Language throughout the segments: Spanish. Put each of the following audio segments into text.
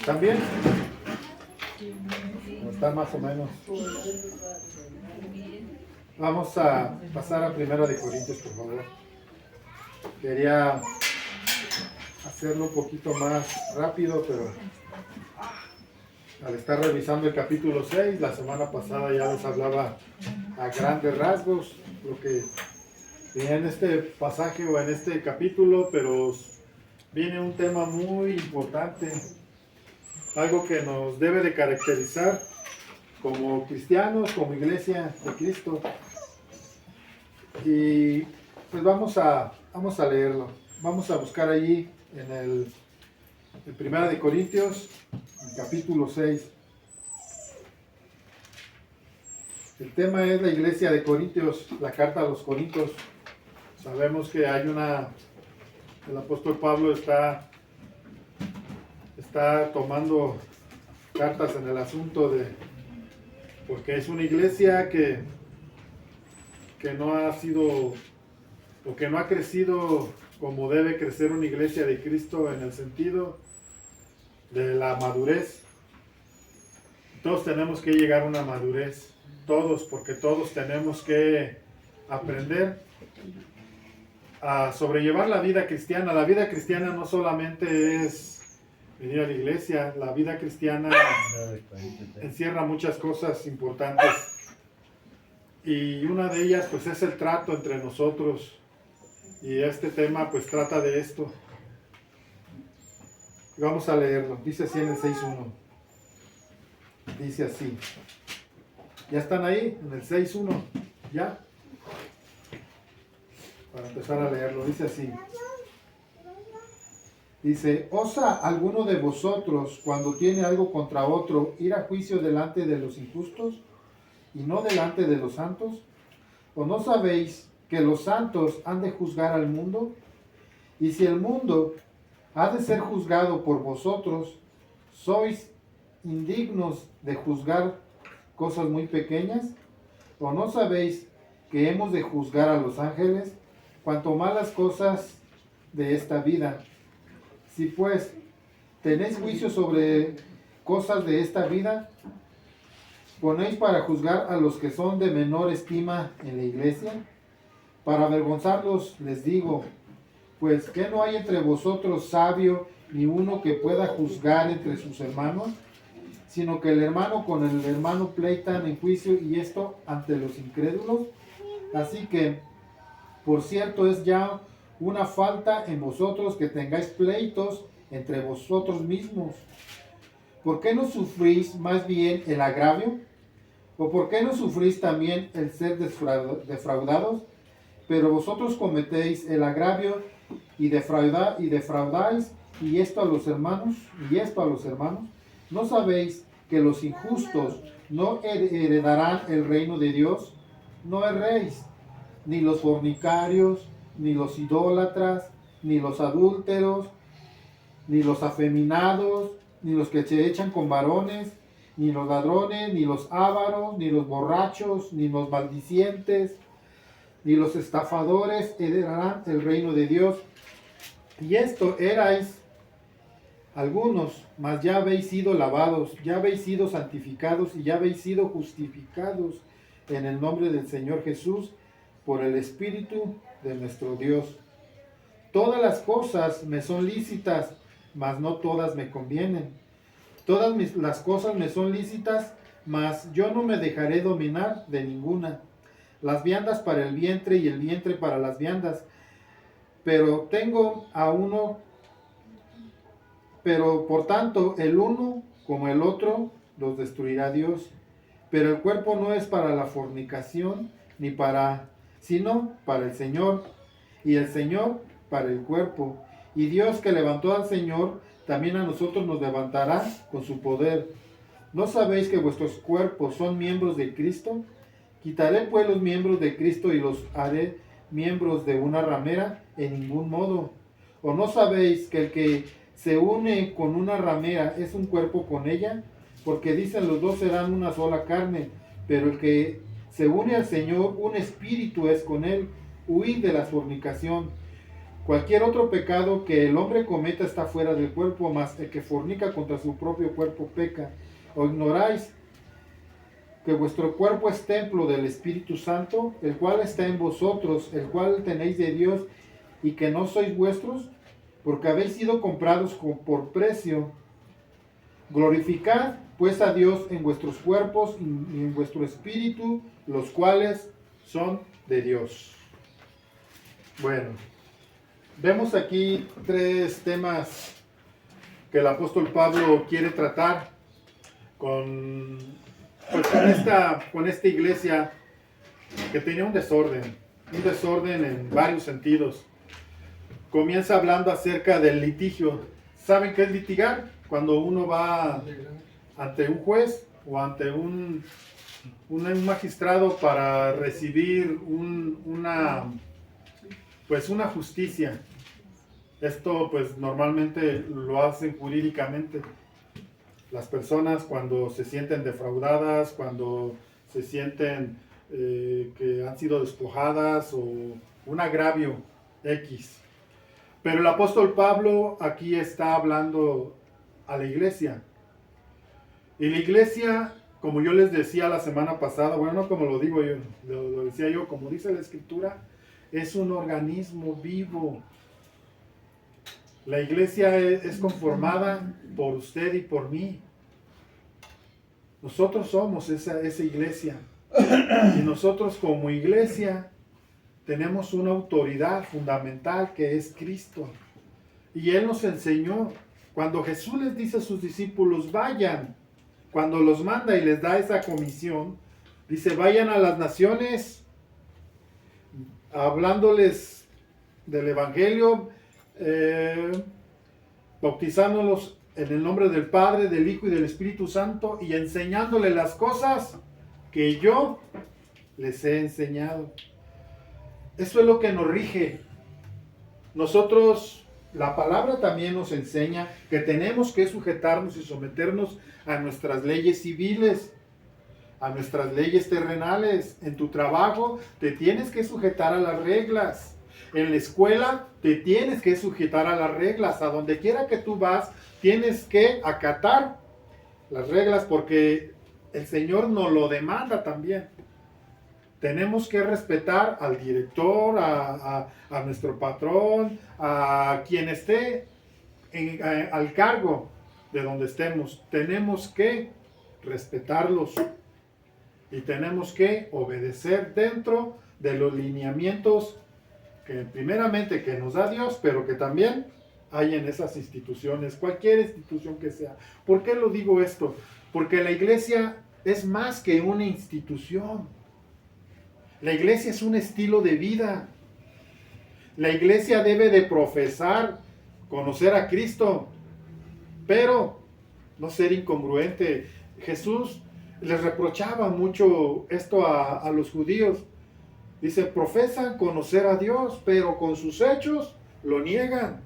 ¿También? Está más o menos. Vamos a pasar a 1 de Corintios, por favor. Quería hacerlo un poquito más rápido, pero al estar revisando el capítulo 6, la semana pasada ya les hablaba a grandes rasgos lo que viene en este pasaje o en este capítulo, pero viene un tema muy importante, algo que nos debe de caracterizar como cristianos, como iglesia de Cristo. Y pues vamos a leerlo. Vamos a buscar allí en 1 de Corintios, en capítulo 6. El tema es la iglesia de Corintios, la carta a los Corintios. Sabemos que el apóstol Pablo está tomando cartas en el asunto porque es una iglesia que no ha sido o que no ha crecido como debe crecer una iglesia de Cristo en el sentido de la madurez. Todos tenemos que llegar a una madurez, porque todos tenemos que aprender a sobrellevar la vida cristiana. La vida cristiana no solamente es venir a la iglesia, la vida cristiana encierra muchas cosas importantes. Y una de ellas pues es el trato entre nosotros. Y este tema pues trata de esto. Vamos a leerlo. Dice así en el 6.1. Dice así. ¿Ya están ahí? En el 6.1. ¿Ya? Para empezar a leerlo. Dice así. Dice, ¿osa alguno de vosotros, cuando tiene algo contra otro, ir a juicio delante de los injustos y no delante de los santos? ¿O no sabéis que los santos han de juzgar al mundo? Y si el mundo ha de ser juzgado por vosotros, ¿sois indignos de juzgar cosas muy pequeñas? ¿O no sabéis que hemos de juzgar a los ángeles? Cuanto más las cosas de esta vida. Si pues tenéis juicio sobre cosas de esta vida, ¿ponéis para juzgar a los que son de menor estima en la iglesia? Para avergonzarlos les digo, pues ¿qué no hay entre vosotros sabio ni uno que pueda juzgar entre sus hermanos? Sino que el hermano con el hermano pleitan en juicio, y esto ante los incrédulos. Así que, por cierto, es ya una falta en vosotros que tengáis pleitos entre vosotros mismos. ¿Por qué no sufrís más bien el agravio? ¿O por qué no sufrís también el ser defraudados? Pero vosotros cometéis el agravio y defraudáis, y esto a los hermanos. ¿No sabéis que los injustos no heredarán el reino de Dios? No erréis, ni los fornicarios, ni los idólatras, ni los adúlteros, ni los afeminados, ni los que se echan con varones, ni los ladrones, ni los ávaros, ni los borrachos, ni los maldicientes, ni los estafadores heredarán el reino de Dios. Y esto erais algunos, mas ya habéis sido lavados, ya habéis sido santificados y ya habéis sido justificados en el nombre del Señor Jesús por el Espíritu de nuestro Dios. Todas las cosas me son lícitas, mas no todas me convienen. Las cosas me son lícitas, mas yo no me dejaré dominar de ninguna. Las viandas para el vientre y el vientre para las viandas. Pero por tanto, el uno como el otro los destruirá Dios. Pero el cuerpo no es para la fornicación, sino para el Señor, y el Señor para el cuerpo. Y Dios, que levantó al Señor, también a nosotros nos levantará con su poder. ¿No sabéis que vuestros cuerpos son miembros de Cristo? ¿Quitaré pues los miembros de Cristo y los haré miembros de una ramera? En ningún modo. ¿O no sabéis que el que se une con una ramera es un cuerpo con ella? Porque dicen, los dos serán una sola carne. Pero el que se une al Señor, un espíritu es con él. Huid de la fornicación. Cualquier otro pecado que el hombre cometa está fuera del cuerpo, mas el que fornica contra su propio cuerpo peca. ¿O ignoráis que vuestro cuerpo es templo del Espíritu Santo, el cual está en vosotros, el cual tenéis de Dios, y que no sois vuestros? Porque habéis sido comprados por precio. Glorificad pues a Dios en vuestros cuerpos y en vuestro espíritu, los cuales son de Dios. Bueno, vemos aquí tres temas que el apóstol Pablo quiere tratar con esta iglesia que tenía un desorden en varios sentidos. Comienza hablando acerca del litigio. ¿Saben qué es litigar? Cuando uno va ante un juez o ante un magistrado para recibir una justicia. Esto pues normalmente lo hacen jurídicamente. Las personas cuando se sienten defraudadas, cuando se sienten que han sido despojadas o un agravio X. Pero el apóstol Pablo aquí está hablando a la iglesia. Y la iglesia, como yo les decía la semana pasada, bueno, no como lo digo yo, lo decía yo, como dice la Escritura, es un organismo vivo. La iglesia es conformada por usted y por mí. Nosotros somos esa iglesia. Y nosotros como iglesia tenemos una autoridad fundamental que es Cristo. Y Él nos enseñó. Cuando Jesús les dice a sus discípulos, vayan, cuando los manda y les da esa comisión, dice, vayan a las naciones, hablándoles del Evangelio, bautizándolos en el nombre del Padre, del Hijo y del Espíritu Santo, y enseñándoles las cosas que yo les he enseñado. Eso es lo que nos rige. Nosotros, la palabra también nos enseña que tenemos que sujetarnos y someternos a nuestras leyes civiles, a nuestras leyes terrenales. En tu trabajo te tienes que sujetar a las reglas. En la escuela te tienes que sujetar a las reglas. A donde quiera que tú vas, tienes que acatar las reglas porque el Señor nos lo demanda también. Tenemos que respetar al director, a nuestro patrón, a quien esté al cargo de donde estemos. Tenemos que respetarlos y tenemos que obedecer dentro de los lineamientos que primeramente que nos da Dios, pero que también hay en esas instituciones, cualquier institución que sea. ¿Por qué lo digo esto? Porque la iglesia es más que una institución. La iglesia es un estilo de vida. La iglesia debe de profesar, conocer a Cristo, pero no ser incongruente. Jesús les reprochaba mucho esto a los judíos. Dice, profesan conocer a Dios, pero con sus hechos lo niegan.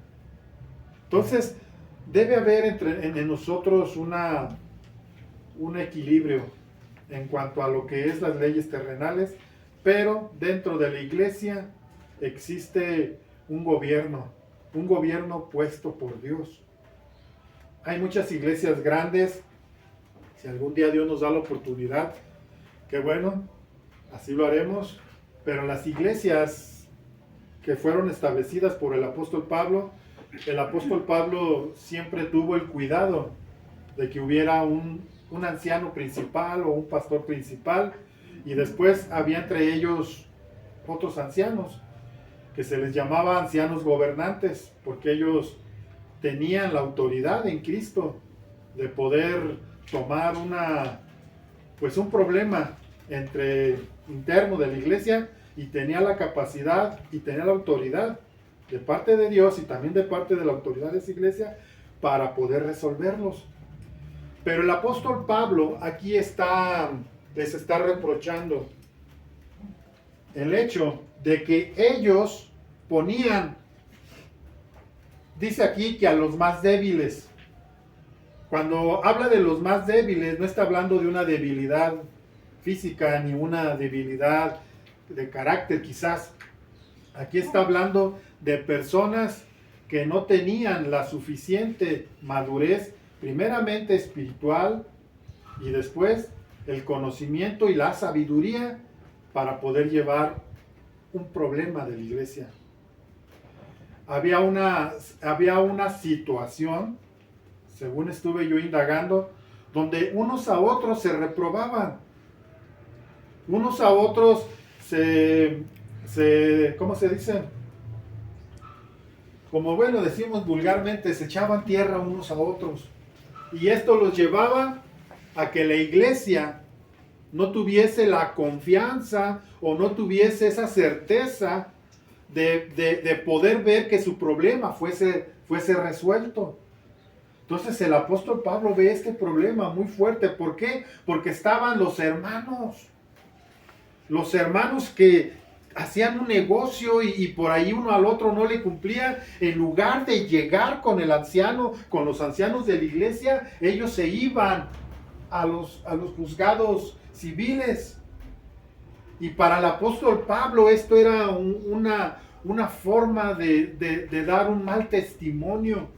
Entonces, debe haber en nosotros un equilibrio en cuanto a lo que es las leyes terrenales, pero dentro de la iglesia existe un gobierno puesto por Dios. Hay muchas iglesias grandes, si algún día Dios nos da la oportunidad, que bueno, así lo haremos, pero las iglesias que fueron establecidas por el apóstol Pablo siempre tuvo el cuidado de que hubiera un anciano principal o un pastor principal, y después había entre ellos otros ancianos que se les llamaba ancianos gobernantes, porque ellos tenían la autoridad en Cristo de poder tomar un problema interno de la iglesia, y tenía la capacidad y tenía la autoridad de parte de Dios y también de parte de la autoridad de esa iglesia para poder resolverlos. Pero el apóstol Pablo aquí les está reprochando el hecho de que ellos ponían, dice aquí que a los más débiles. Cuando habla de los más débiles, no está hablando de una debilidad física ni una debilidad de carácter quizás. Aquí está hablando de personas que no tenían la suficiente madurez, primeramente espiritual, y después el conocimiento y la sabiduría para poder llevar un problema de la iglesia. Había una situación, según estuve yo indagando, donde unos a otros se reprobaban. Unos a otros ¿cómo se dice? Como bueno, decimos vulgarmente, se echaban tierra unos a otros. Y esto los llevaba a que la iglesia no tuviese la confianza o no tuviese esa certeza de poder ver que su problema fuese resuelto. Entonces el apóstol Pablo ve este problema muy fuerte. ¿Por qué? Porque estaban los hermanos que hacían un negocio y por ahí uno al otro no le cumplía. En lugar de llegar con el anciano, con los ancianos de la iglesia, ellos se iban a los juzgados civiles. Y para el apóstol Pablo esto era una forma de dar un mal testimonio.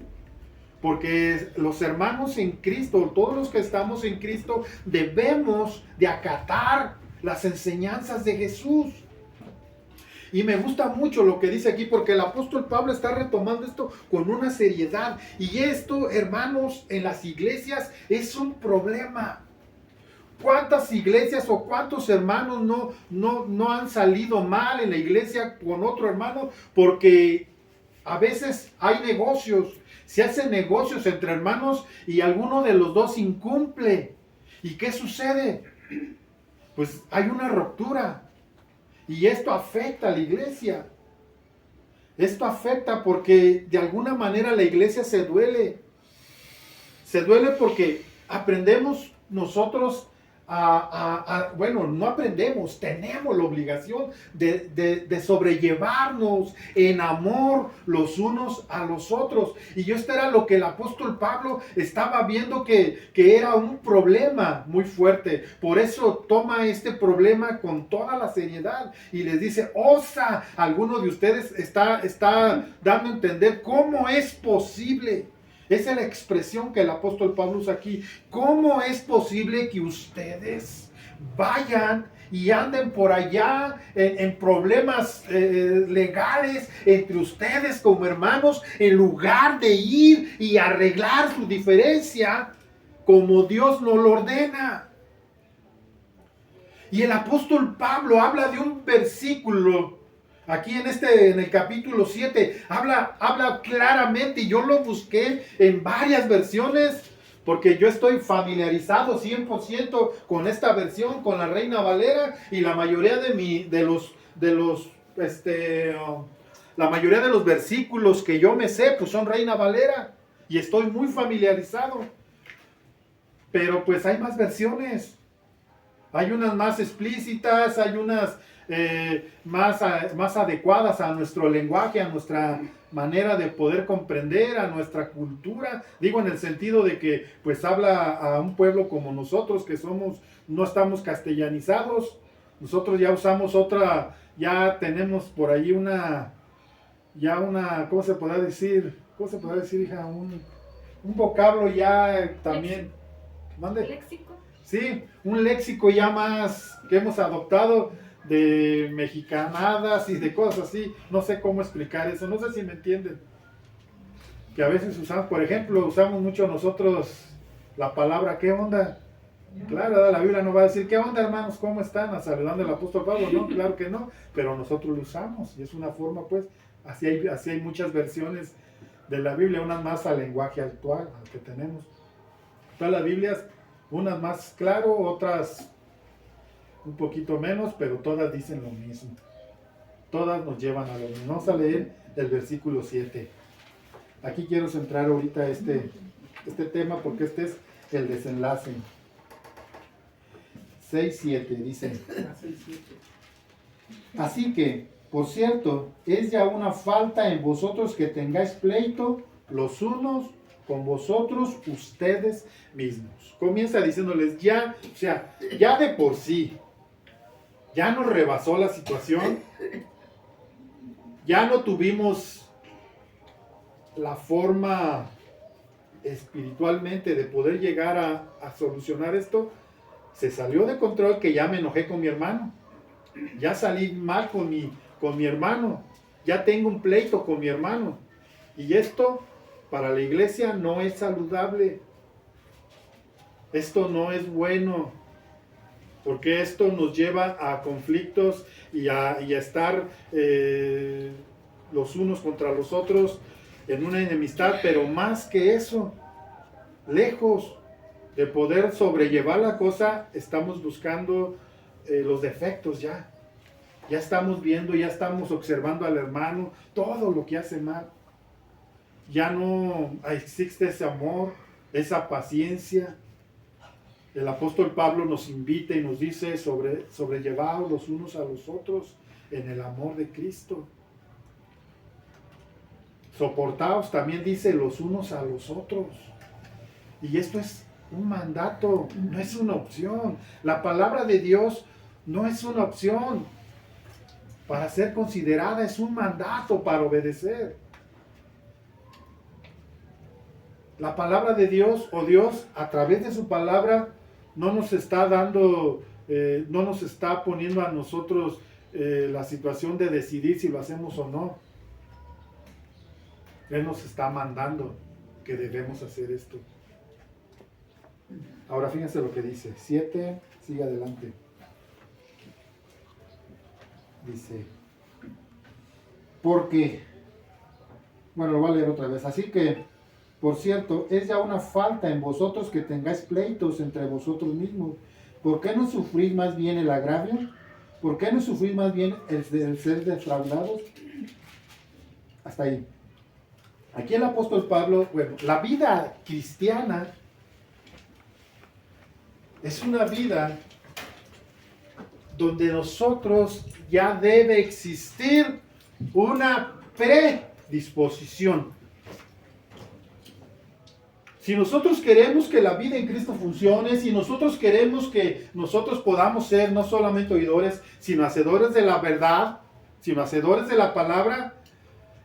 Porque los hermanos en Cristo, todos los que estamos en Cristo, debemos de acatar las enseñanzas de Jesús. Y me gusta mucho lo que dice aquí, porque el apóstol Pablo está retomando esto con una seriedad. Y esto, hermanos, en las iglesias es un problema. ¿Cuántas iglesias o cuántos hermanos no han salido mal en la iglesia con otro hermano? Porque a veces hay negocios, se hacen negocios entre hermanos y alguno de los dos incumple. ¿Y qué sucede? Pues hay una ruptura. Y esto afecta a la iglesia. Esto afecta porque de alguna manera la iglesia se duele. Se duele porque aprendemos nosotros bueno, no aprendemos, tenemos la obligación de sobrellevarnos en amor los unos a los otros. Y esto era lo que el apóstol Pablo estaba viendo que era un problema muy fuerte. Por eso toma este problema con toda la seriedad y les dice, osa, alguno de ustedes está dando a entender cómo es posible. Esa es la expresión que el apóstol Pablo usa aquí. ¿Cómo es posible que ustedes vayan y anden por allá en problemas legales entre ustedes como hermanos, en lugar de ir y arreglar su diferencia como Dios nos lo ordena? Y el apóstol Pablo habla de un versículo aquí en el capítulo 7, habla claramente, y yo lo busqué en varias versiones, porque yo estoy familiarizado 100% con esta versión, con la Reina Valera, y la mayoría la mayoría de los versículos que yo me sé, pues son Reina Valera, y estoy muy familiarizado. Pero pues hay más versiones. Hay unas más explícitas, hay unas más adecuadas a nuestro lenguaje, a nuestra manera de poder comprender, a nuestra cultura. Digo en el sentido de que pues habla a un pueblo como nosotros que no estamos castellanizados. Nosotros ya usamos ya tenemos por ahí ¿cómo se podrá decir? ¿Cómo se podrá decir, hija? Un vocablo ya también. ¿Mande? ¿Léxico? Sí, un léxico ya más que hemos adoptado de mexicanadas y de cosas así. No sé cómo explicar eso, no sé si me entienden. Que a veces usamos, por ejemplo, usamos mucho nosotros la palabra ¿qué onda? Claro, la Biblia no va a decir ¿qué onda, hermanos? ¿Cómo están? Saludando al apóstol Pablo, no, claro que no, pero nosotros lo usamos y es una forma, pues, así hay muchas versiones de la Biblia, unas más al lenguaje actual, al que tenemos. Todas las Biblias, unas más claro, otras un poquito menos, pero todas dicen lo mismo. Todas nos llevan a lo mismo. Vamos a leer el versículo 7. Aquí quiero centrar ahorita este tema porque este es el desenlace. 6:7 dice: así que, por cierto, es ya una falta en vosotros que tengáis pleito los unos con vosotros ustedes mismos. Comienza diciéndoles ya, o sea, ya de por sí, ya nos rebasó la situación. ya no tuvimos la forma espiritualmente de poder llegar a solucionar esto, se salió de control que ya me enojé con mi hermano, ya salí mal con mi hermano, ya tengo un pleito con mi hermano, y esto para la iglesia no es saludable, esto no es bueno, porque esto nos lleva a conflictos y a estar los unos contra los otros en una enemistad, pero más que eso, lejos de poder sobrellevar la cosa, estamos buscando los defectos ya. Ya estamos viendo, ya estamos observando al hermano, todo lo que hace mal. Ya no existe ese amor, esa paciencia. El apóstol Pablo nos invita y nos dice sobrellevaos los unos a los otros en el amor de Cristo. Soportaos, también dice, los unos a los otros. Y esto es un mandato, no es una opción. La palabra de Dios no es una opción para ser considerada, es un mandato para obedecer. La palabra de Dios, o Dios a través de su palabra, no nos está dando, no nos está poniendo a nosotros la situación de decidir si lo hacemos o no. Él nos está mandando que debemos hacer esto. Ahora fíjense lo que dice. 7, sigue adelante. Dice, porque, bueno, lo voy a leer otra vez. Así que, por cierto, es ya una falta en vosotros que tengáis pleitos entre vosotros mismos. ¿Por qué no sufrís más bien el agravio? ¿Por qué no sufrís más bien el ser defraudados? Hasta ahí. Aquí el apóstol Pablo, bueno, la vida cristiana es una vida donde nosotros ya debe existir una predisposición. Si nosotros queremos que la vida en Cristo funcione, si nosotros queremos que nosotros podamos ser no solamente oidores, sino hacedores de la verdad, sino hacedores de la palabra,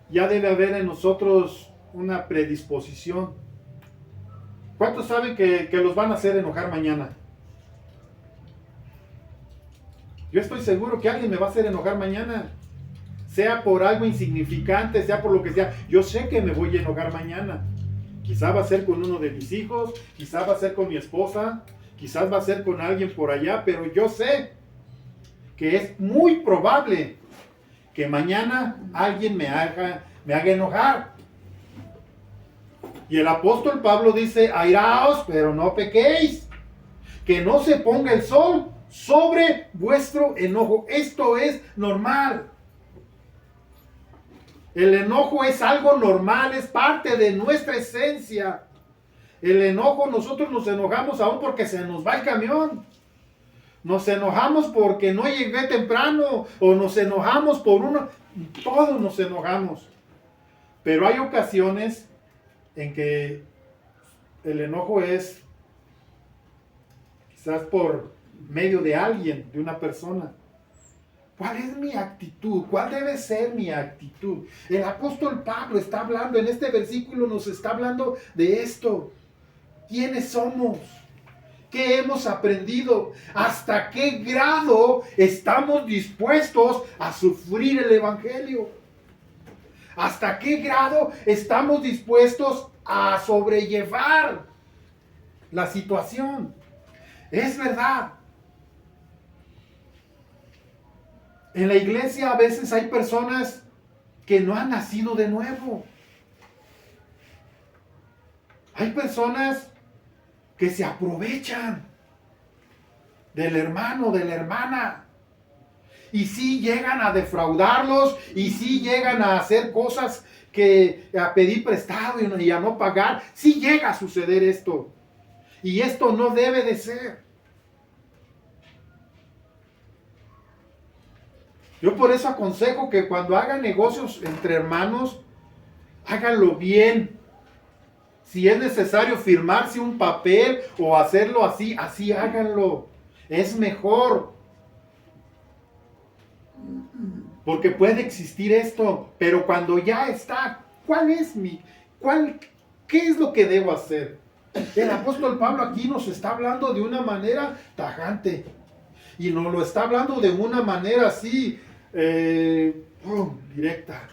ya debe haber en nosotros una predisposición. ¿Cuántos saben que los van a hacer enojar mañana? Yo estoy seguro que alguien me va a hacer enojar mañana. Sea por algo insignificante, sea por lo que sea. Yo sé que me voy a enojar mañana. Quizá va a ser con uno de mis hijos, quizá va a ser con mi esposa, quizás va a ser con alguien por allá, pero yo sé que es muy probable que mañana alguien me haga enojar. Y el apóstol Pablo dice, airaos, pero no pequéis, que no se ponga el sol sobre vuestro enojo. Esto es normal. El enojo es algo normal, es parte de nuestra esencia. El enojo, nosotros nos enojamos aún porque se nos va el camión. Nos enojamos porque no llegué temprano, o nos enojamos por uno. Todos nos enojamos. Pero hay ocasiones en que el enojo es quizás por medio de alguien, de una persona. ¿Cuál es mi actitud? ¿Cuál debe ser mi actitud? El apóstol Pablo está hablando, en este versículo nos está hablando de esto. ¿Quiénes somos? ¿Qué hemos aprendido? ¿Hasta qué grado estamos dispuestos a sufrir el evangelio? ¿Hasta qué grado estamos dispuestos a sobrellevar la situación? Es verdad. En la iglesia a veces hay personas que no han nacido de nuevo. Hay personas que se aprovechan del hermano, de la hermana. Y sí llegan a defraudarlos, y sí llegan a hacer cosas a pedir prestado y a no pagar. Sí llega a suceder esto. Y esto no debe de ser. Yo por eso aconsejo que cuando hagan negocios entre hermanos, háganlo bien. Si es necesario firmarse un papel o hacerlo así, así háganlo. Es mejor. Porque puede existir esto, pero cuando ya está, ¿qué es lo que debo hacer? El apóstol Pablo aquí nos está hablando de una manera tajante. Y nos lo está hablando de una manera así, directa.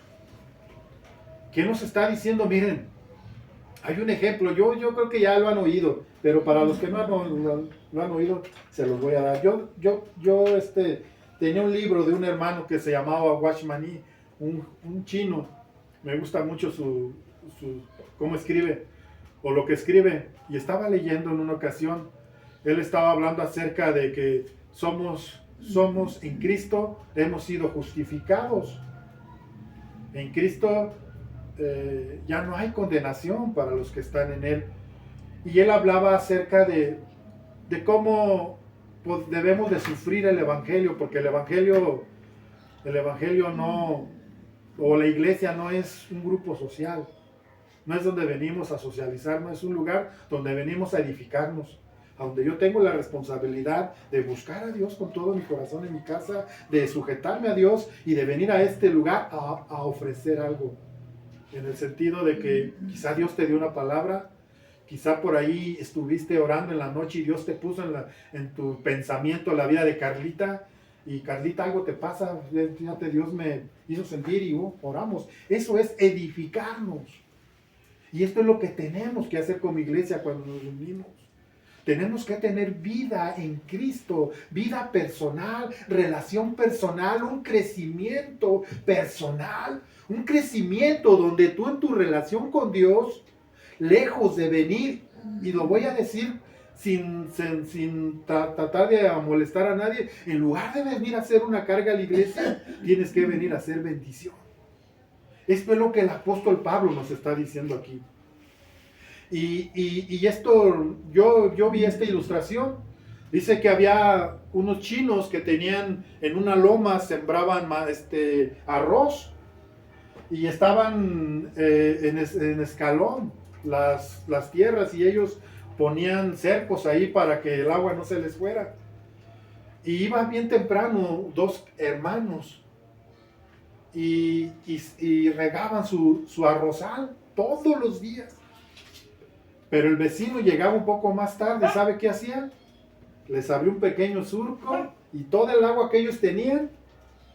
¿Qué nos está diciendo? Miren, hay un ejemplo, yo creo que ya lo han oído, pero para los que no han oído, se los voy a dar. Yo tenía un libro de un hermano que se llamaba Washmani, un chino. Me gusta mucho cómo escribe, o lo que escribe. Y estaba leyendo en una ocasión, él estaba hablando acerca de que somos en Cristo, hemos sido justificados. En Cristo ya no hay condenación para los que están en Él. Y él hablaba acerca de cómo pues, debemos de sufrir el Evangelio, porque el Evangelio no, o la iglesia no es un grupo social, no es donde venimos a socializar, no es un lugar donde venimos a edificarnos, a donde yo tengo la responsabilidad de buscar a Dios con todo mi corazón en mi casa, de sujetarme a Dios y de venir a este lugar a ofrecer algo. En el sentido de que quizá Dios te dio una palabra, quizá por ahí estuviste orando en la noche y Dios te puso en tu pensamiento la vida de Carlita, y Carlita, algo te pasa, fíjate, Dios me hizo sentir y oramos. Eso es edificarnos. Y esto es lo que tenemos que hacer como iglesia cuando nos reunimos. Tenemos que tener vida en Cristo, vida personal, relación personal, un crecimiento personal, un crecimiento donde tú en tu relación con Dios, lejos de venir, y lo voy a decir sin tratar de molestar a nadie, en lugar de venir a hacer una carga a la iglesia, tienes que venir a hacer bendición. Esto es lo que el apóstol Pablo nos está diciendo aquí. Y esto, yo vi esta ilustración. Dice que había unos chinos que tenían en una loma, sembraban arroz, y estaban en escalón las tierras, y ellos ponían cercos ahí para que el agua no se les fuera. Y iban bien temprano dos hermanos y regaban su arrozal todos los días. Pero el vecino llegaba un poco más tarde, ¿sabe qué hacían? Les abrió un pequeño surco y todo el agua que ellos tenían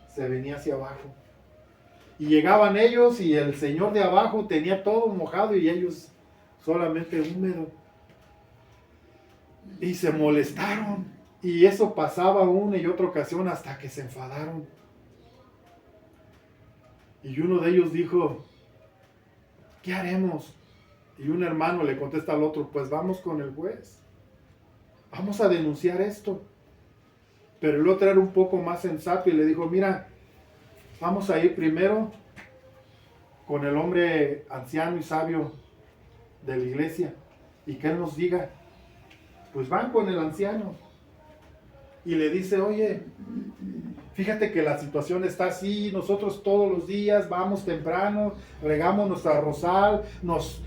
se venía hacia abajo. Y llegaban ellos y el señor de abajo tenía todo mojado y ellos solamente húmedo. Y se molestaron. Y eso pasaba una y otra ocasión hasta que se enfadaron. Y uno de ellos dijo, ¿qué haremos? Y un hermano le contesta al otro, pues vamos con el juez. Vamos a denunciar esto. Pero el otro era un poco más sensato y le dijo, mira, vamos a ir primero con el hombre anciano y sabio de la iglesia y que él nos diga. Pues van con el anciano y le dice, oye, fíjate que la situación está así, nosotros todos los días vamos temprano, regamos nuestra rosal, nos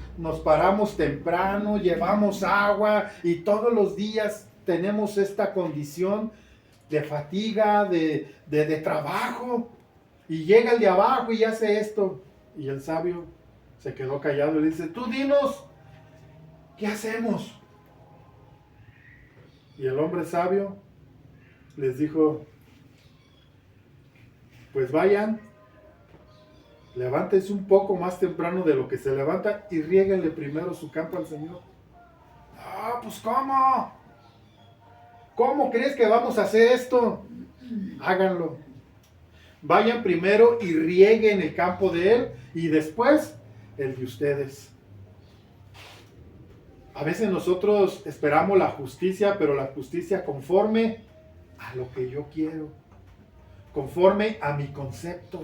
paramos temprano, llevamos agua y todos los días tenemos esta condición de fatiga, de trabajo, y llega el de abajo y hace esto. Y el sabio se quedó callado y le dice, tú dinos, ¿qué hacemos? Y el hombre sabio les dijo, pues vayan, levántense un poco más temprano de lo que se levanta y riéguenle primero su campo al Señor. Ah, pues ¿cómo? ¿Cómo crees que vamos a hacer esto? Háganlo. Vayan primero y rieguen el campo de Él y después el de ustedes. A veces nosotros esperamos la justicia, pero la justicia conforme a lo que yo quiero, conforme a mi concepto.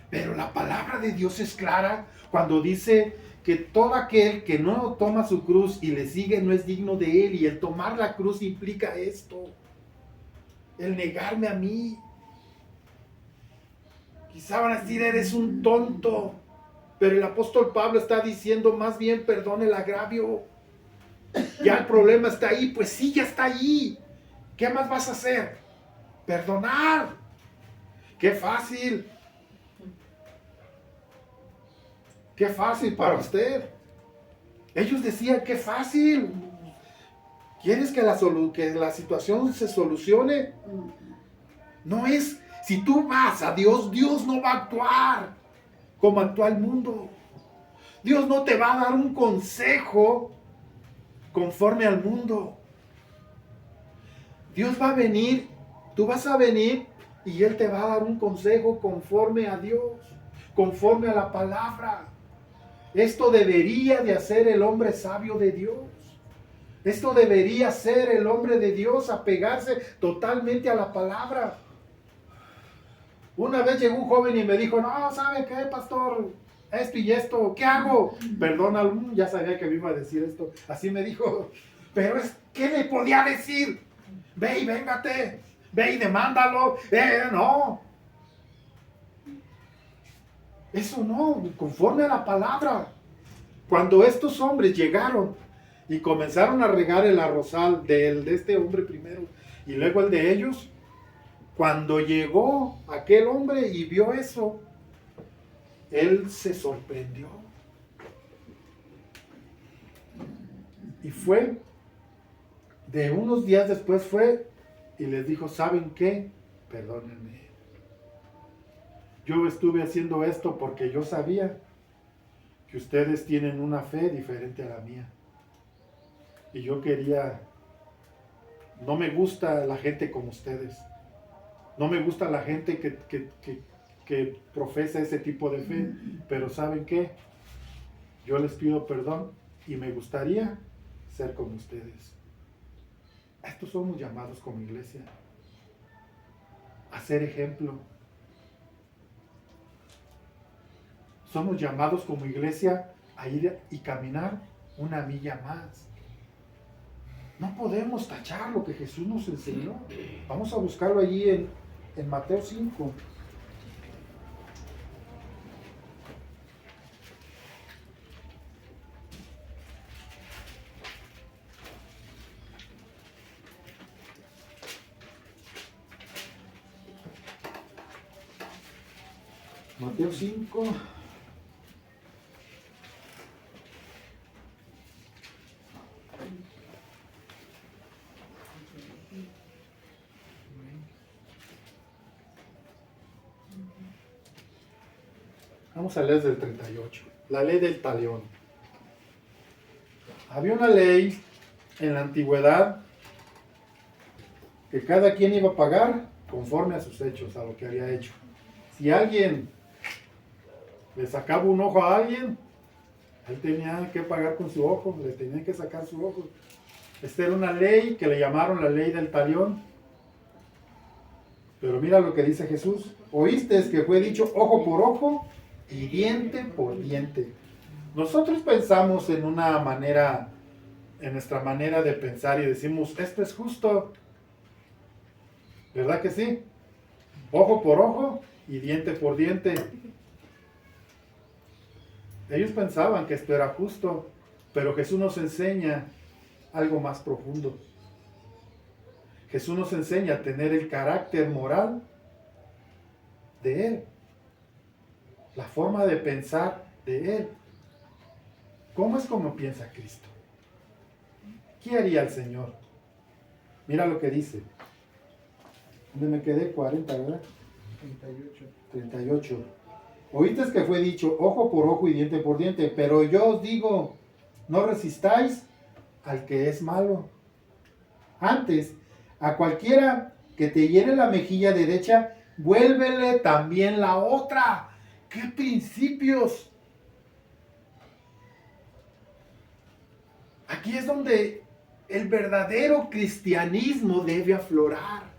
Pero la palabra de Dios es clara cuando dice que todo aquel que no toma su cruz y le sigue no es digno de Él. Y el tomar la cruz implica esto, el negarme a mí. Quizá van a decir, eres un tonto, pero el apóstol Pablo está diciendo, más bien perdona el agravio. Ya el problema está ahí, pues sí, ya está ahí. ¿Qué más vas a hacer? Perdonar. ¡Qué fácil! ¡Qué fácil para usted! Ellos decían, ¡qué fácil! ¿Quieres que la situación se solucione? No es, si tú vas a Dios, Dios no va a actuar como actúa el mundo. Dios no te va a dar un consejo conforme al mundo. Dios va a venir, tú vas a venir y Él te va a dar un consejo conforme a Dios, conforme a la palabra. Esto debería de hacer el hombre sabio de Dios. Esto debería ser el hombre de Dios, apegarse totalmente a la palabra. Una vez llegó un joven y me dijo, no, ¿sabe qué, pastor? Esto y esto, ¿qué hago? Perdona, ya sabía que me iba a decir esto. Así me dijo, pero ¿qué le podía decir? Ve y véngate, ve y demándalo. No. Eso no, conforme a la palabra. Cuando estos hombres llegaron y comenzaron a regar el arrozal de este hombre primero y luego el de ellos, cuando llegó aquel hombre y vio eso, él se sorprendió. Y fue, de unos días después fue y les dijo, ¿saben qué? Perdónenme. Yo estuve haciendo esto porque yo sabía que ustedes tienen una fe diferente a la mía. Y yo quería, no me gusta la gente como ustedes. No me gusta la gente que profesa ese tipo de fe, pero ¿saben qué? Yo les pido perdón y me gustaría ser como ustedes. Estos somos llamados como iglesia a ser ejemplo. Somos llamados como iglesia a ir y caminar una milla más. No podemos tachar lo que Jesús nos enseñó. Vamos a buscarlo allí en Mateo 5. Mateo 5. Vamos a leer desde el 38. La ley del talión. Había una ley en la antigüedad que cada quien iba a pagar conforme a sus hechos, a lo que había hecho. Si alguien le sacaba un ojo a alguien, él tenía que pagar con su ojo, le tenían que sacar su ojo. Esta era una ley que le llamaron la ley del talión. Pero mira lo que dice Jesús. Oíste que fue dicho ojo por ojo y diente por diente. Nosotros pensamos en una manera, en nuestra manera de pensar y decimos, esto es justo. ¿Verdad que sí? Ojo por ojo y diente por diente. Ellos pensaban que esto era justo, pero Jesús nos enseña algo más profundo. Jesús nos enseña a tener el carácter moral de Él, la forma de pensar de Él. ¿Cómo es como piensa Cristo? ¿Qué haría el Señor? Mira lo que dice. ¿Dónde me quedé? 40, ¿verdad? 38. Oíste que fue dicho ojo por ojo y diente por diente, pero yo os digo, no resistáis al que es malo. Antes, a cualquiera que te hiere la mejilla derecha, vuélvele también la otra. ¡Qué principios! Aquí es donde el verdadero cristianismo debe aflorar.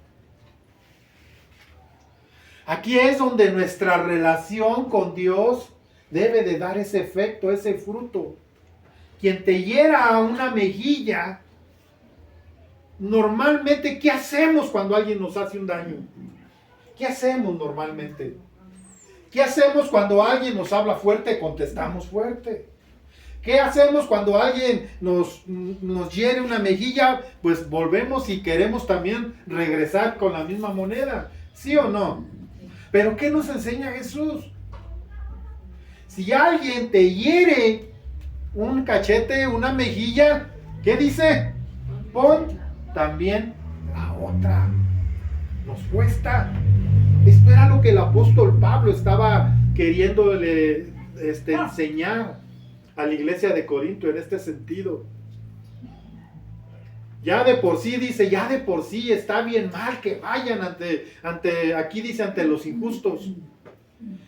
Aquí es donde nuestra relación con Dios debe de dar ese efecto, ese fruto. Quien te hiera a una mejilla, normalmente, ¿qué hacemos cuando alguien nos hace un daño? ¿Qué hacemos normalmente? ¿Qué hacemos cuando alguien nos habla fuerte? Contestamos fuerte. ¿Qué hacemos cuando alguien nos hiere una mejilla? Pues volvemos y queremos también regresar con la misma moneda. ¿Sí o no? Pero ¿qué nos enseña Jesús? Si alguien te hiere un cachete, una mejilla, ¿qué dice? Pon también la otra. Nos cuesta. Esto era lo que el apóstol Pablo estaba queriéndole enseñar a la iglesia de Corinto en este sentido. Ya de por sí, dice, ya de por sí está bien mal que vayan aquí dice, ante los injustos.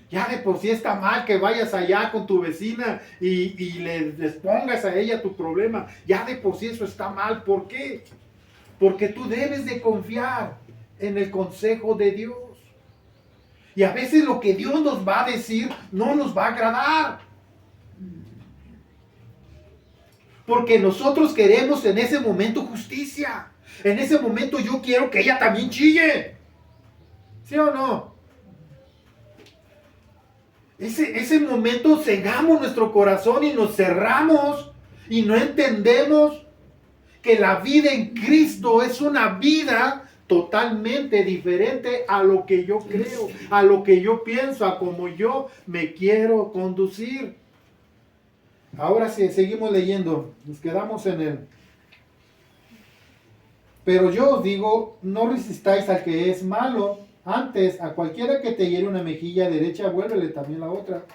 Ya de por sí está mal que vayas allá con tu vecina y les pongas a ella tu problema. Ya de por sí eso está mal. ¿Por qué? Porque tú debes de confiar en el consejo de Dios. Y a veces lo que Dios nos va a decir no nos va a agradar. Porque nosotros queremos en ese momento justicia. En ese momento yo quiero que ella también chille. ¿Sí o no? Ese momento cegamos nuestro corazón y nos cerramos y no entendemos que la vida en Cristo es una vida totalmente diferente a lo que yo creo, a lo que yo pienso, a como yo me quiero conducir. Ahora sí, seguimos leyendo, nos quedamos en él. Pero yo os digo, no resistáis al que es malo. Antes, a cualquiera que te hiere una mejilla derecha, vuélvele también la otra.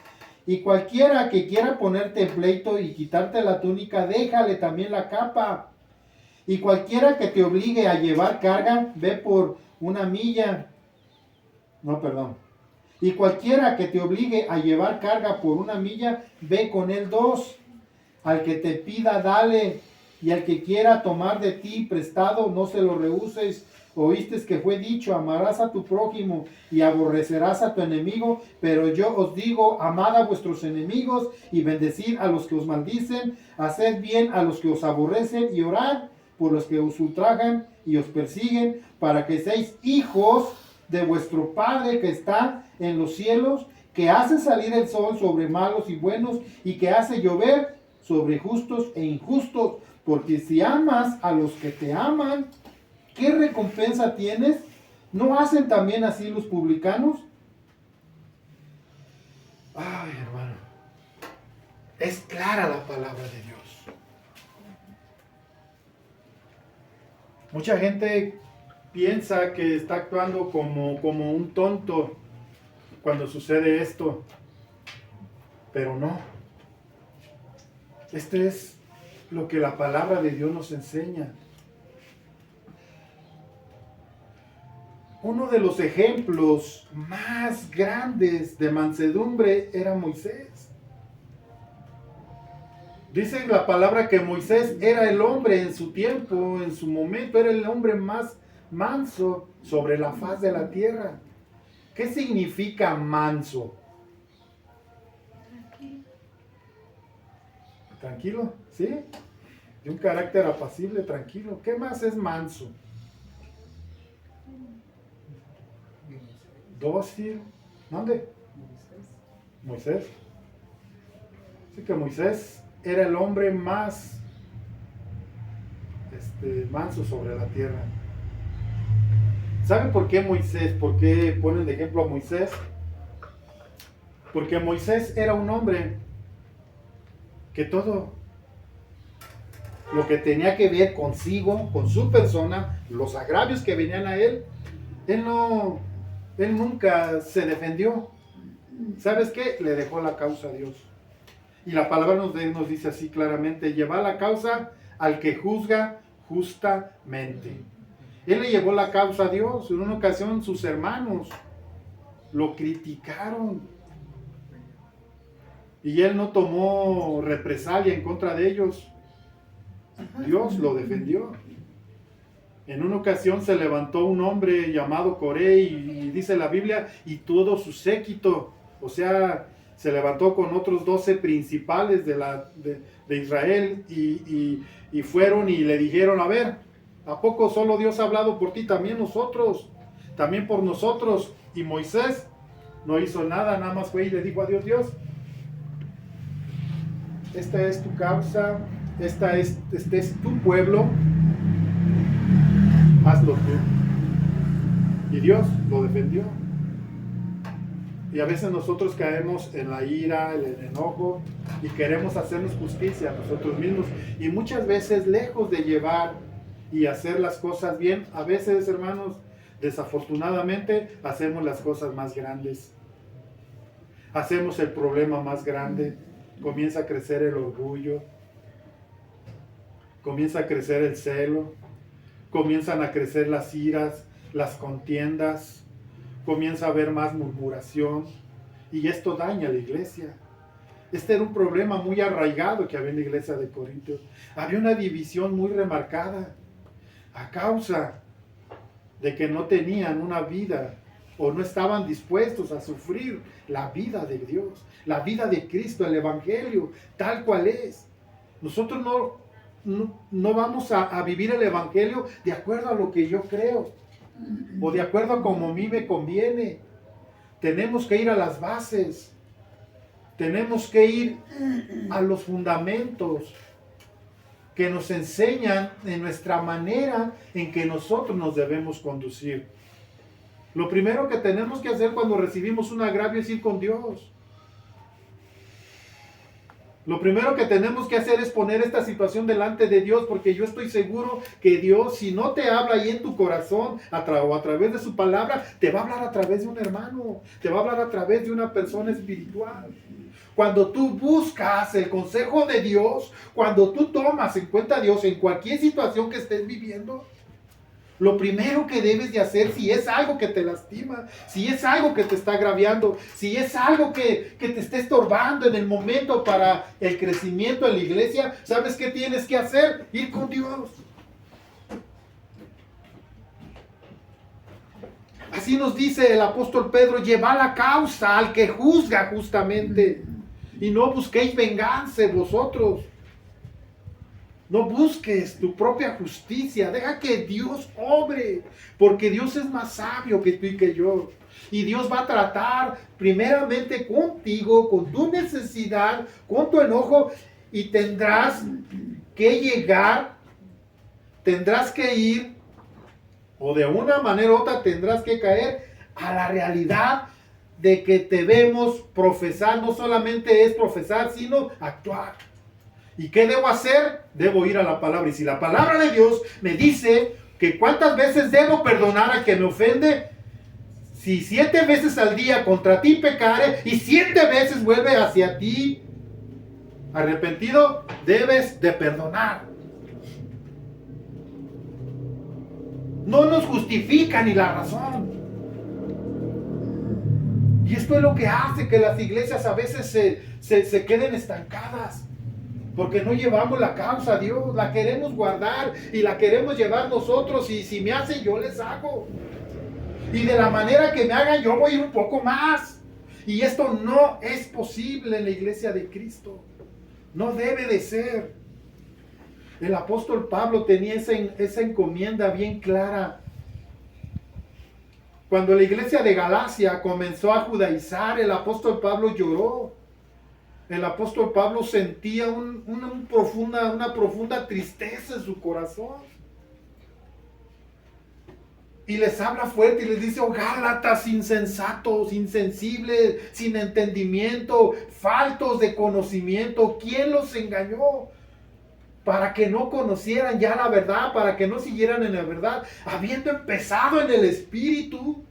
Y cualquiera que quiera ponerte en pleito y quitarte la túnica, déjale también la capa. Y cualquiera que te obligue a llevar carga, ve por una milla. Y cualquiera que te obligue a llevar carga por una milla, ve con él 2. Al que te pida, dale. Y al que quiera tomar de ti prestado, no se lo rehuses. Oíste que fue dicho, amarás a tu prójimo y aborrecerás a tu enemigo. Pero yo os digo, amad a vuestros enemigos y bendecid a los que os maldicen. Haced bien a los que os aborrecen y orad por los que os ultrajan y os persiguen, para que seáis hijos de vuestro Padre que está en los cielos, que hace salir el sol sobre malos y buenos y que hace llover sobre justos e injustos. Porque si amas a los que te aman, ¿qué recompensa tienes? ¿No hacen también así los publicanos? Ay, hermano, es clara la palabra de Dios. Mucha gente piensa que está actuando como un tonto cuando sucede esto, pero no. Este es lo que la palabra de Dios nos enseña. Uno de los ejemplos más grandes de mansedumbre era Moisés. Dice la palabra que Moisés era el hombre en su tiempo, en su momento, era el hombre más manso sobre la faz de la tierra. ¿Qué significa manso? Tranquilo, ¿sí? De un carácter apacible, tranquilo. ¿Qué más es manso? Dócil. ¿Dónde? Moisés. Así que Moisés era el hombre más manso sobre la tierra. ¿Saben por qué Moisés? ¿Por qué ponen de ejemplo a Moisés? Porque Moisés era un hombre que todo lo que tenía que ver consigo, con su persona, los agravios que venían a él nunca se defendió. ¿Sabes qué? Le dejó la causa a Dios. Y la palabra nos dice así claramente: lleva la causa al que juzga justamente. Él le llevó la causa a Dios. En una ocasión sus hermanos lo criticaron y él no tomó represalia en contra de ellos. Dios lo defendió. En una ocasión se levantó un hombre llamado Coré y dice la Biblia, y todo su séquito, o sea, se levantó con otros 12 principales de Israel y fueron y le dijeron: a ver, ¿a poco solo Dios ha hablado por ti? También nosotros, también por nosotros. Y Moisés no hizo nada, nada más fue y le dijo a Dios: Dios, esta es tu causa, este es tu pueblo, hazlo tú. Y Dios lo defendió. Y a veces nosotros caemos en la ira, en el enojo y queremos hacernos justicia a nosotros mismos. Y muchas veces, lejos de llevar y hacer las cosas bien, a veces, hermanos, desafortunadamente hacemos las cosas más grandes. Hacemos el problema más grande. Comienza a crecer el orgullo. Comienza a crecer el celo. Comienzan a crecer las iras, las contiendas. Comienza a haber más murmuración y esto daña a la iglesia. Este era un problema muy arraigado que había en la iglesia de Corintios. Había una división muy remarcada a causa de que no tenían una vida o no estaban dispuestos a sufrir la vida de Dios, la vida de Cristo, el Evangelio, tal cual es. Nosotros no vamos a vivir el Evangelio de acuerdo a lo que yo creo o de acuerdo a como a mí me conviene. Tenemos que ir a las bases, tenemos que ir a los fundamentos que nos enseñan en nuestra manera en que nosotros nos debemos conducir. Lo primero que tenemos que hacer cuando recibimos un agravio es ir con Dios. Lo primero que tenemos que hacer es poner esta situación delante de Dios, porque yo estoy seguro que Dios, si no te habla ahí en tu corazón o a través de su palabra, te va a hablar a través de un hermano, te va a hablar a través de una persona espiritual. Cuando tú buscas el consejo de Dios, cuando tú tomas en cuenta a Dios en cualquier situación que estés viviendo, lo primero que debes de hacer, si es algo que te lastima, si es algo que te está agraviando, si es algo que te está estorbando en el momento para el crecimiento en la iglesia, ¿sabes qué tienes que hacer? Ir con Dios. Así nos dice el apóstol Pedro: llevad la causa al que juzga justamente y no busquéis venganza vosotros. No busques tu propia justicia, deja que Dios obre, porque Dios es más sabio que tú y que yo. Y Dios va a tratar primeramente contigo, con tu necesidad, con tu enojo, y tendrás que llegar, tendrás que ir, o de una manera u otra tendrás que caer a la realidad de que debemos profesar. No solamente es profesar, sino actuar. ¿Y qué debo hacer? Debo ir a la palabra. Y si la palabra de Dios me dice que cuántas veces debo perdonar al que me ofende, si 7 veces al día contra ti pecare y 7 veces vuelve hacia ti arrepentido, debes de perdonar. No nos justifica ni la razón. Y esto es lo que hace que las iglesias a veces se queden estancadas. Porque no llevamos la causa a Dios, la queremos guardar y la queremos llevar nosotros, y si me hacen yo les hago. Y de la manera que me hagan yo voy a ir un poco más. Y esto no es posible en la iglesia de Cristo. No debe de ser. El apóstol Pablo tenía esa encomienda bien clara. Cuando la iglesia de Galacia comenzó a judaizar, el apóstol Pablo lloró. El apóstol Pablo sentía una profunda tristeza en su corazón. Y les habla fuerte y les dice: oh Gálatas insensatos, insensibles, sin entendimiento, faltos de conocimiento, ¿quién los engañó? Para que no conocieran ya la verdad, para que no siguieran en la verdad. Habiendo empezado en el espíritu,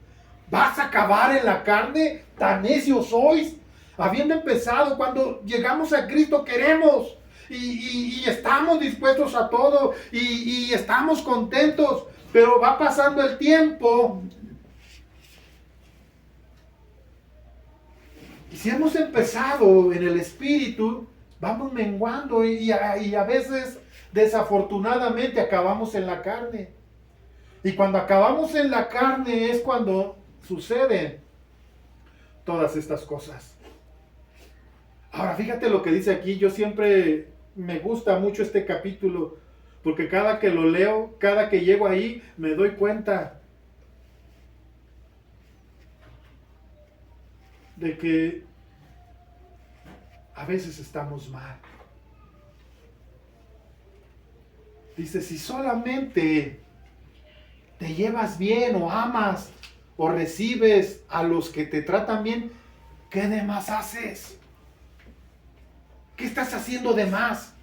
¿vas a acabar en la carne? ¿Tan necios sois? Habiendo empezado, cuando llegamos a Cristo queremos y estamos dispuestos a todo y estamos contentos, pero va pasando el tiempo y si hemos empezado en el espíritu, vamos menguando y a veces desafortunadamente acabamos en la carne. Y cuando acabamos en la carne es cuando suceden todas estas cosas. Ahora, fíjate lo que dice aquí. Yo siempre me gusta mucho este capítulo, porque cada que lo leo, cada que llego ahí, me doy cuenta de que a veces estamos mal. Dice: si solamente te llevas bien o amas o recibes a los que te tratan bien, ¿qué de más haces? ¿Qué estás haciendo de más?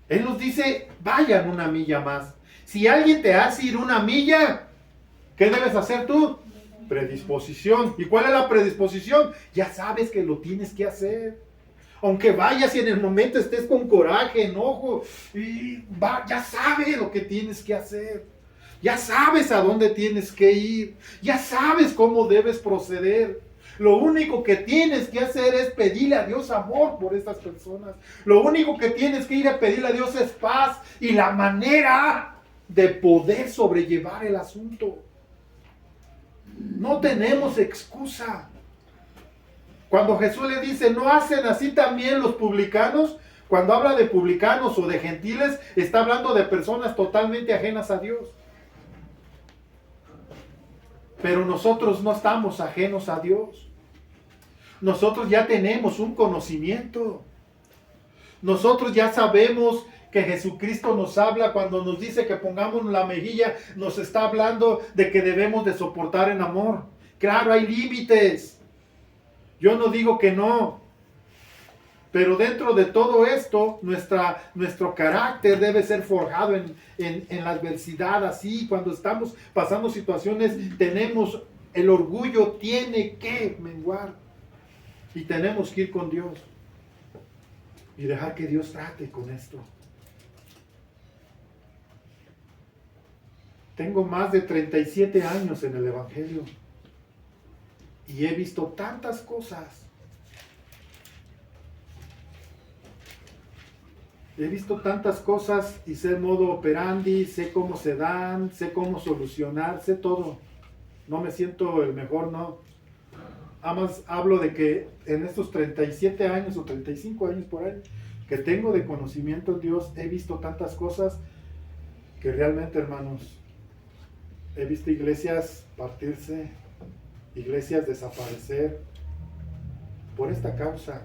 Él nos dice, vayan una milla más. Si alguien te hace ir una milla, ¿qué debes hacer tú? Predisposición. ¿Y cuál es la predisposición? Ya sabes que lo tienes que hacer. Aunque vayas y en el momento estés con coraje, enojo, ya sabes lo que tienes que hacer. Ya sabes a dónde tienes que ir. Ya sabes cómo debes proceder. Lo único que tienes que hacer es pedirle a Dios amor por estas personas. Lo único que tienes que ir a pedirle a Dios es paz y la manera de poder sobrellevar el asunto. No tenemos excusa. Cuando Jesús le dice, ¿no hacen así también los publicanos? Cuando habla de publicanos o de gentiles, está hablando de personas totalmente ajenas a Dios. Pero nosotros no estamos ajenos a Dios. Nosotros ya tenemos un conocimiento. Nosotros ya sabemos que Jesucristo nos habla cuando nos dice que pongamos la mejilla, nos está hablando de que debemos de soportar en amor. Claro, hay límites. Yo no digo que no. Pero dentro de todo esto, nuestro carácter debe ser forjado en la adversidad. Así, cuando estamos pasando situaciones, el orgullo tiene que menguar. Y tenemos que ir con Dios. Y dejar que Dios trate con esto. Tengo más de 37 años en el Evangelio. Y he visto tantas cosas. He visto tantas cosas y sé el modo operandi, sé cómo se dan, sé cómo solucionar, sé todo. No me siento el mejor, no. Además, hablo de que en estos 37 años o 35 años por ahí, que tengo de conocimiento en Dios, he visto tantas cosas que realmente, hermanos, he visto iglesias partirse, iglesias desaparecer por esta causa.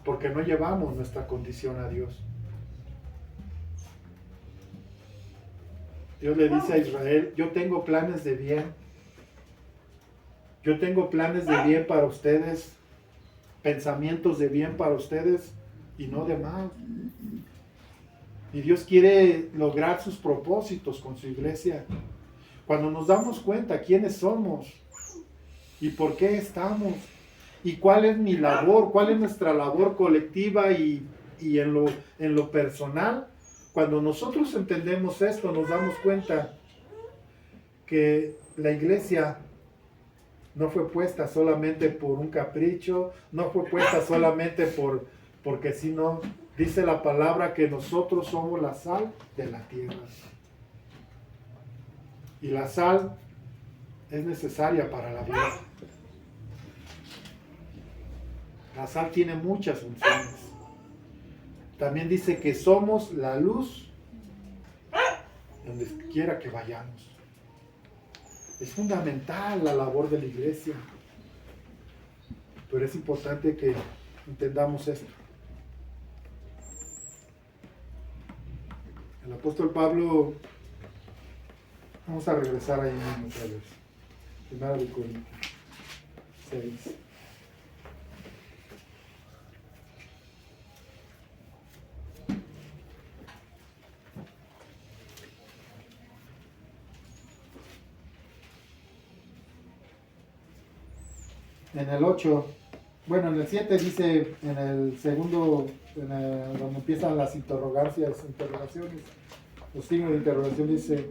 Porque no llevamos nuestra condición a Dios. Dios le dice a Israel, yo tengo planes de bien. Yo tengo planes de bien para ustedes, pensamientos de bien para ustedes y no de mal. Y Dios quiere lograr sus propósitos con su iglesia. Cuando nos damos cuenta quiénes somos y por qué estamos, y cuál es mi labor, cuál es nuestra labor colectiva y en lo personal, cuando nosotros entendemos esto, nos damos cuenta que la iglesia no fue puesta solamente por un capricho, no fue puesta solamente porque si no, dice la palabra que nosotros somos la sal de la tierra. Y la sal es necesaria para la vida. La sal tiene muchas funciones. También dice que somos la luz donde quiera que vayamos. Es fundamental la labor de la iglesia. Pero es importante que entendamos esto. El apóstol Pablo, vamos a regresar ahí mismo otra vez. Primera de Corintios 6. En el 8, bueno, en el 7 dice, en el segundo, donde empiezan las interrogaciones, los signos de interrogación, dice,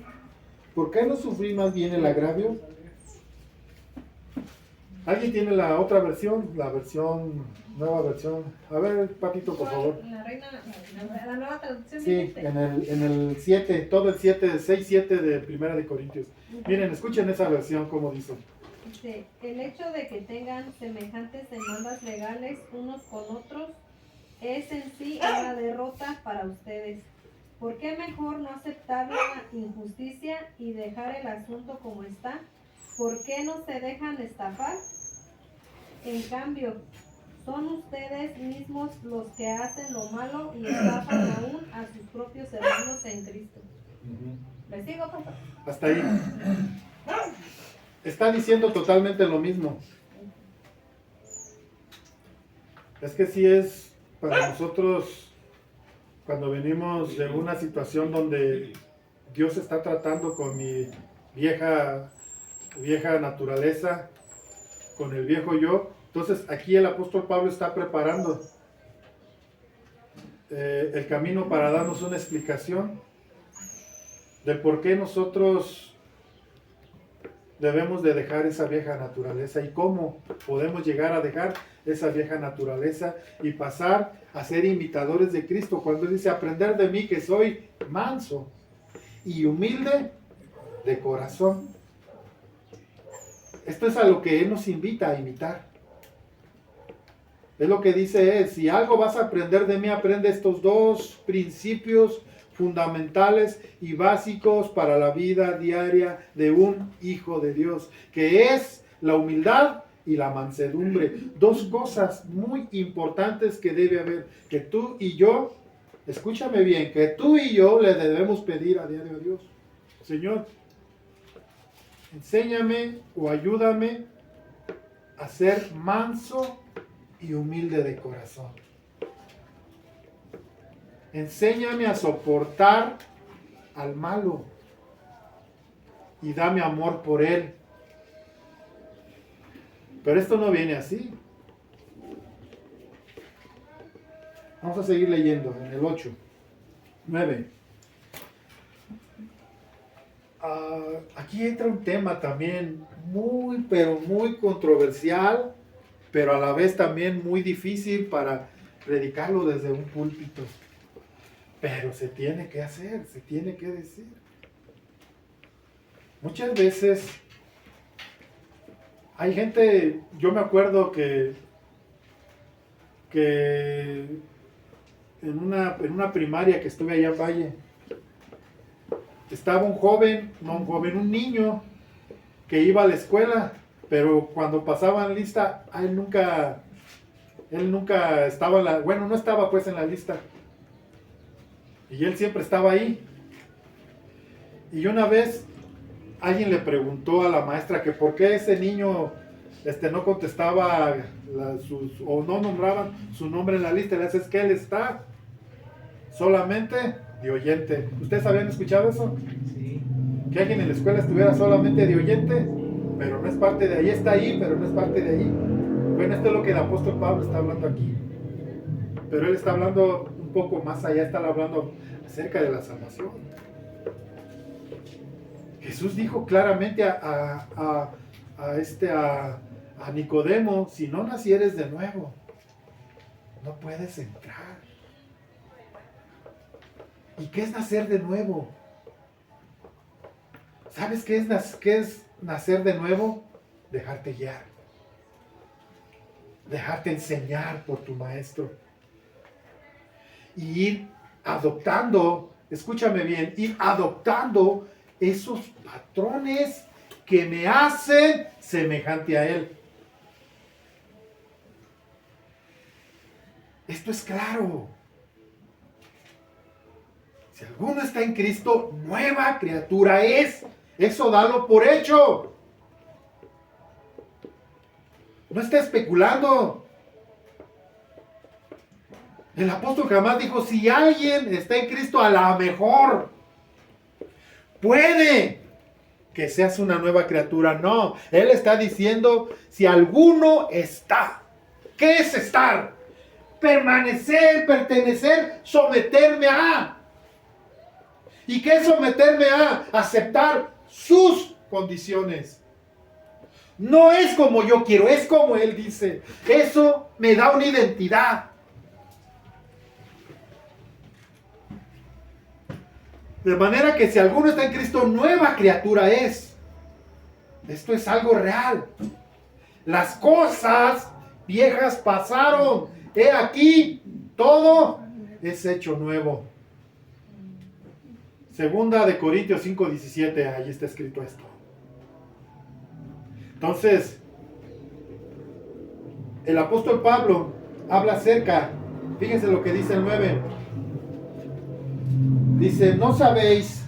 ¿por qué no sufrí más bien el agravio? ¿Alguien tiene la otra versión? La nueva versión. A ver, Patito, por favor. La nueva traducción. Sí, en el 7, todo el 7, 6, 7 de Primera de Corintios. Miren, escuchen esa versión, como dice. Dice, el hecho de que tengan semejantes demandas legales unos con otros es en sí una derrota para ustedes. ¿Por qué mejor no aceptar la injusticia y dejar el asunto como está? ¿Por qué no se dejan estafar? En cambio, son ustedes mismos los que hacen lo malo y estafan aún a sus propios hermanos en Cristo. ¿Les sigo, papá? Hasta ahí. está diciendo totalmente lo mismo. Es que sí es para nosotros, cuando venimos de una situación donde Dios está tratando con mi vieja naturaleza, con el viejo yo, entonces aquí el apóstol Pablo está preparando el camino para darnos una explicación de por qué nosotros debemos de dejar esa vieja naturaleza y cómo podemos llegar a dejar esa vieja naturaleza y pasar a ser imitadores de Cristo. Cuando Él dice, aprender de mí que soy manso y humilde de corazón. Esto es a lo que Él nos invita a imitar. Es lo que dice Él, si algo vas a aprender de mí, aprende estos dos principios fundamentales y básicos para la vida diaria de un hijo de Dios, que es la humildad y la mansedumbre. Dos cosas muy importantes que debe haber, que tú y yo, escúchame bien, que tú y yo le debemos pedir a diario a Dios. Señor, enséñame o ayúdame a ser manso y humilde de corazón. Enséñame a soportar al malo y dame amor por él. Pero esto no viene así. Vamos a seguir leyendo en el 8, 9. Aquí entra un tema también muy, pero muy controversial, pero a la vez también muy difícil para predicarlo desde un púlpito. Pero se tiene que hacer, se tiene que decir. Muchas veces hay gente, yo me acuerdo que en una primaria que estuve allá en Valle, estaba un niño que iba a la escuela, pero cuando pasaban lista, él nunca estaba no estaba pues en la lista. Y él siempre estaba ahí. Y una vez alguien le preguntó a la maestra que por qué ese niño no contestaba o no nombraban su nombre en la lista. Le dice, es que él está solamente de oyente. ¿Ustedes habían escuchado eso? Sí. Que alguien en la escuela estuviera solamente de oyente, pero no es parte de ahí. Está ahí, pero no es parte de ahí. Bueno, esto es lo que el apóstol Pablo está hablando aquí. Pero él está hablando un poco más allá, está hablando acerca de la salvación. Jesús dijo claramente a Nicodemo, si no nacieres de nuevo, no puedes entrar. ¿Y qué es nacer de nuevo? ¿Sabes qué es nacer de nuevo? Dejarte guiar. Dejarte enseñar por tu maestro. Y ir adoptando, escúchame bien, ir adoptando esos patrones que me hacen semejante a Él. Esto es claro. Si alguno está en Cristo, nueva criatura es. Eso dalo por hecho. No está especulando. El apóstol jamás dijo, si alguien está en Cristo, a lo mejor puede que seas una nueva criatura. No, él está diciendo, si alguno está. ¿Qué es estar? Permanecer, pertenecer, someterme a. ¿Y qué es someterme a? Aceptar sus condiciones. No es como yo quiero, es como él dice. Eso me da una identidad. De manera que si alguno está en Cristo, nueva criatura es. Esto es algo real. Las cosas viejas pasaron. He aquí, todo es hecho nuevo. Segunda de Corintios 5:17, ahí está escrito esto. Entonces, el apóstol Pablo habla acerca, fíjense lo que dice el 9. Dice, ¿no sabéis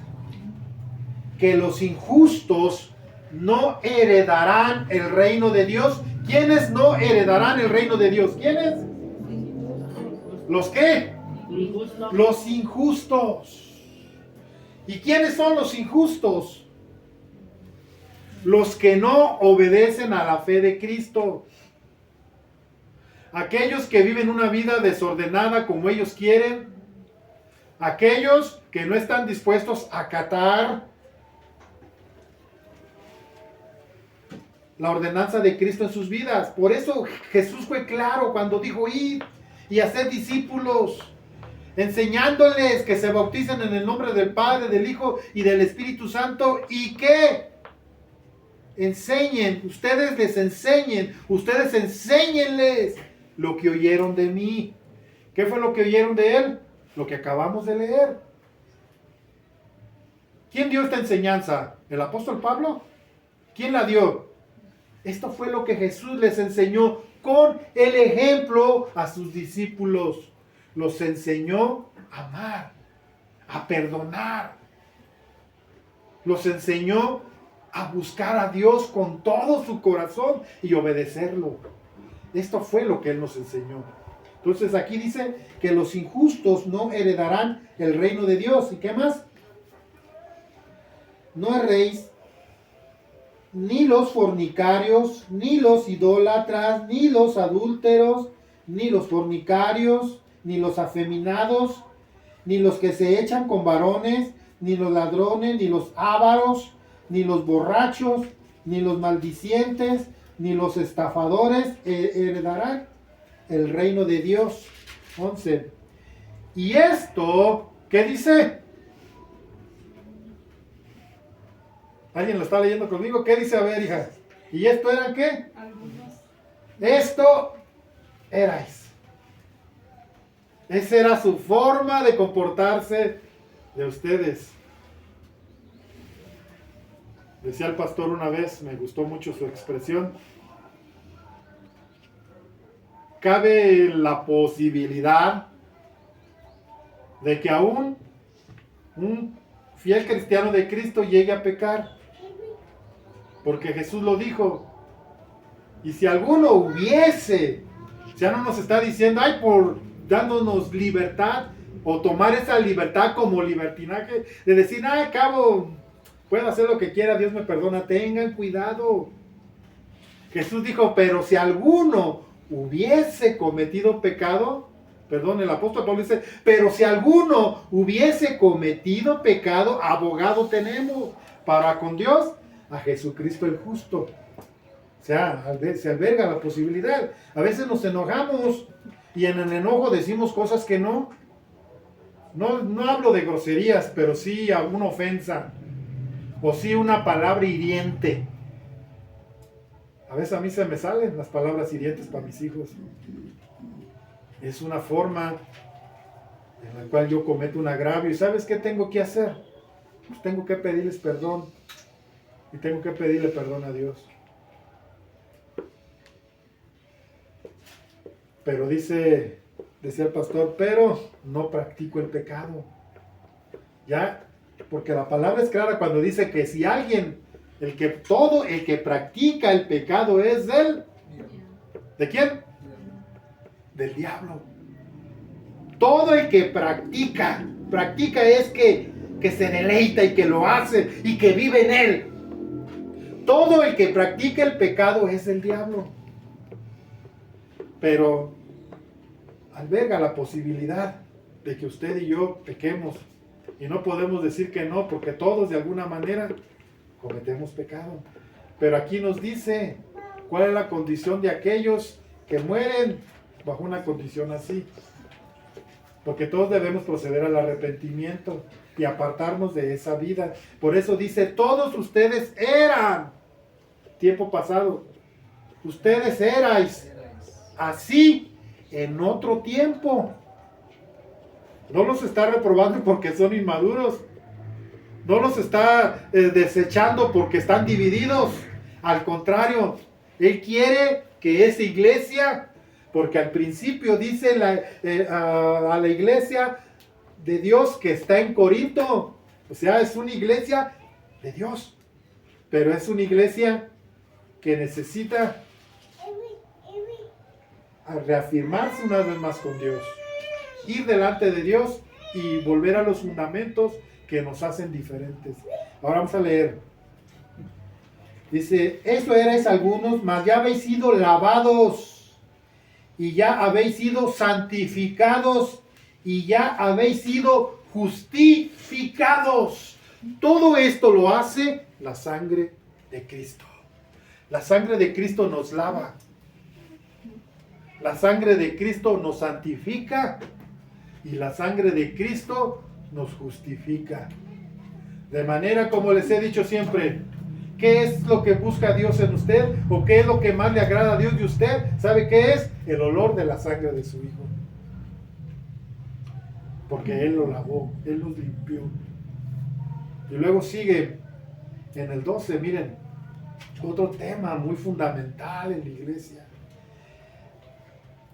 que los injustos no heredarán el reino de Dios. ¿Quiénes no heredarán el reino de Dios? ¿Quiénes? ¿Los qué? Injusto. Los injustos. ¿Y quiénes son los injustos? Los que no obedecen a la fe de Cristo. Aquellos que viven una vida desordenada como ellos quieren. Aquellos que no están dispuestos a acatar la ordenanza de Cristo en sus vidas. Por eso Jesús fue claro cuando dijo: id y hacer discípulos, enseñándoles que se bauticen en el nombre del Padre, del Hijo y del Espíritu Santo, y que enseñen, ustedes les enseñen, ustedes enséñenles lo que oyeron de mí. ¿Qué fue lo que oyeron de él? Lo que acabamos de leer. ¿Quién dio esta enseñanza? ¿El apóstol Pablo? ¿Quién la dio? Esto fue lo que Jesús les enseñó con el ejemplo a sus discípulos. Los enseñó a amar, a perdonar. Los enseñó a buscar a Dios con todo su corazón y obedecerlo. Esto fue lo que Él nos enseñó. Entonces aquí dice que los injustos no heredarán el reino de Dios. ¿Y qué más? No erréis, ni los fornicarios, ni los idólatras, ni los adúlteros, ni los fornicarios, ni los afeminados, ni los que se echan con varones, ni los ladrones, ni los ávaros, ni los borrachos, ni los maldicientes, ni los estafadores heredarán el reino de Dios. 11. Y esto, ¿qué dice? ¿Alguien lo está leyendo conmigo? ¿Qué dice? A ver, hija. ¿Y esto era qué? Algunos. Esto erais. Esa era su forma de comportarse de ustedes. Decía el pastor una vez, me gustó mucho su expresión: cabe la posibilidad de que aún un fiel cristiano de Cristo llegue a pecar, porque Jesús lo dijo. Y si alguno hubiese, ya no nos está diciendo, ay, por dándonos libertad, o tomar esa libertad como libertinaje, de decir, ay, cabo, puedo hacer lo que quiera, Dios me perdona. Tengan cuidado. Jesús dijo: pero si alguno hubiese cometido pecado, perdón, el apóstol Pablo dice: pero si alguno hubiese cometido pecado, abogado tenemos para con Dios, a Jesucristo el justo. O sea, se alberga la posibilidad. A veces nos enojamos y en el enojo decimos cosas que no hablo de groserías, pero sí alguna ofensa, o sí una palabra hiriente. A veces a mí se me salen las palabras hirientes para mis hijos. Es una forma en la cual yo cometo un agravio. ¿Y sabes qué tengo que hacer? Pues tengo que pedirles perdón. Y tengo que pedirle perdón a Dios. Pero decía el pastor, pero no practico el pecado. Ya, porque la palabra es clara cuando dice que si alguien, todo el que practica el pecado es ¿de quién? Del diablo. Todo el que practica es que se deleita y que lo hace y que vive en él. Todo el que practica el pecado es el diablo. Pero alberga la posibilidad de que usted y yo pequemos. Y no podemos decir que no, porque todos de alguna manera cometemos pecado. Pero aquí nos dice cuál es la condición de aquellos que mueren bajo una condición así. Porque todos debemos proceder al arrepentimiento y apartarnos de esa vida. Por eso dice: todos ustedes eran, tiempo pasado, ustedes erais así en otro tiempo. No los está reprobando porque son inmaduros. No los está desechando porque están divididos. Al contrario, Él quiere que esa iglesia, porque al principio dice a la iglesia de Dios que está en Corinto, o sea, es una iglesia de Dios. pero es una iglesia que necesita reafirmarse una vez más con Dios, ir delante de Dios y volver a los fundamentos que nos hacen diferentes. Ahora vamos a leer. Dice, eso erais algunos, mas ya habéis sido lavados y ya habéis sido santificados y ya habéis sido justificados. Todo esto lo hace la sangre de Cristo. La sangre de Cristo nos lava. La sangre de Cristo nos santifica y la sangre de Cristo nos justifica. De manera, como les he dicho siempre, ¿qué es lo que busca Dios en usted? ¿O qué es lo que más le agrada a Dios de usted? ¿Sabe qué es? El olor de la sangre de su Hijo. Porque Él lo lavó, Él nos limpió. Y luego sigue en el 12, miren, otro tema muy fundamental en la iglesia.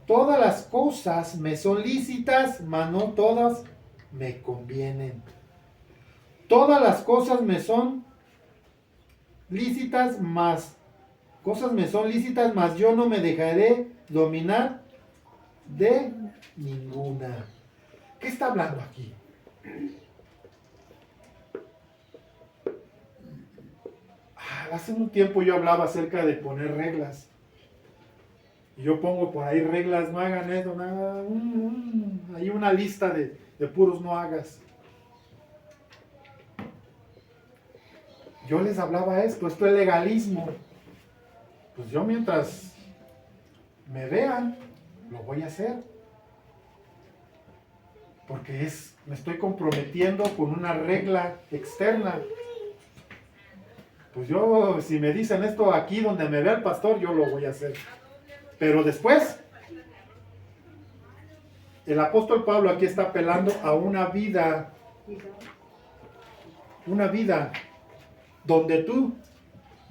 Todas las cosas me son lícitas, mas no todas me convienen. Todas las cosas me son lícitas, mas yo no me dejaré dominar de ninguna. ¿Qué está hablando aquí? Hace un tiempo yo hablaba acerca de poner reglas. Y yo pongo por ahí reglas, no hagan esto, nada. Hay una lista de puros no hagas. Yo les hablaba esto es legalismo. Pues yo mientras me vean, lo voy a hacer. Porque me estoy comprometiendo con una regla externa. Pues yo, si me dicen esto aquí donde me vea el pastor, yo lo voy a hacer. Pero después, el apóstol Pablo aquí está apelando a una vida donde tú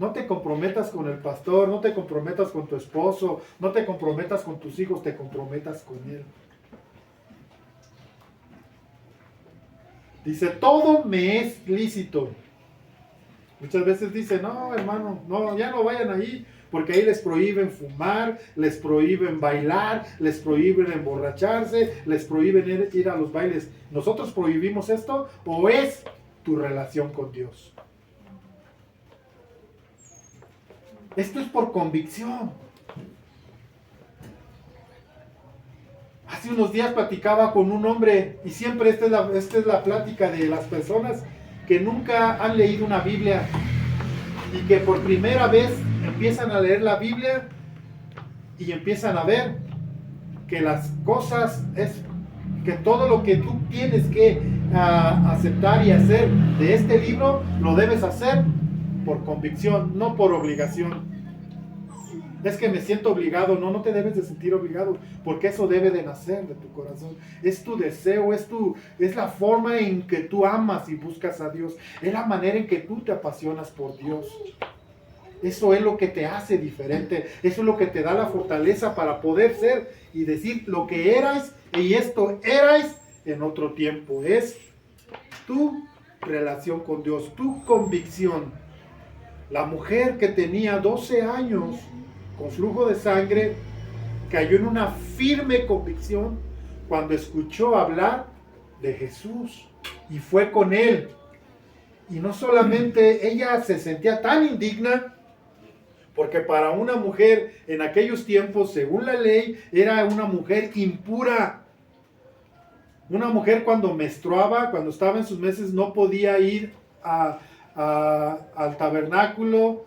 no te comprometas con el pastor, no te comprometas con tu esposo, no te comprometas con tus hijos, te comprometas con él. Dice, todo me es lícito. Muchas veces dice, no, hermano, no, ya no vayan ahí, porque ahí les prohíben fumar, les prohíben bailar, les prohíben emborracharse, les prohíben ir a los bailes. ¿Nosotros prohibimos esto o es tu relación con Dios? Esto es por convicción. Hace unos días platicaba con un hombre, y siempre esta es la plática de las personas que nunca han leído una Biblia y que por primera vez empiezan a leer la Biblia y empiezan a ver que las cosas que todo lo que tú tienes que aceptar y hacer de este libro lo debes hacer por convicción, no por obligación. Es que me siento obligado. No te debes de sentir obligado, porque eso debe de nacer de tu corazón. Es tu deseo, es la forma en que tú amas y buscas a Dios. Es la manera en que tú te apasionas por Dios. Eso es lo que te hace diferente. Eso es lo que te da la fortaleza para poder ser y decir lo que eras y esto eras en otro tiempo. Es tu relación con Dios, tu convicción. La mujer que tenía 12 años con flujo de sangre cayó en una firme convicción cuando escuchó hablar de Jesús y fue con él. Y no solamente ella se sentía tan indigna, porque para una mujer en aquellos tiempos, según la ley, era una mujer impura. Una mujer cuando menstruaba, cuando estaba en sus meses, no podía ir al tabernáculo,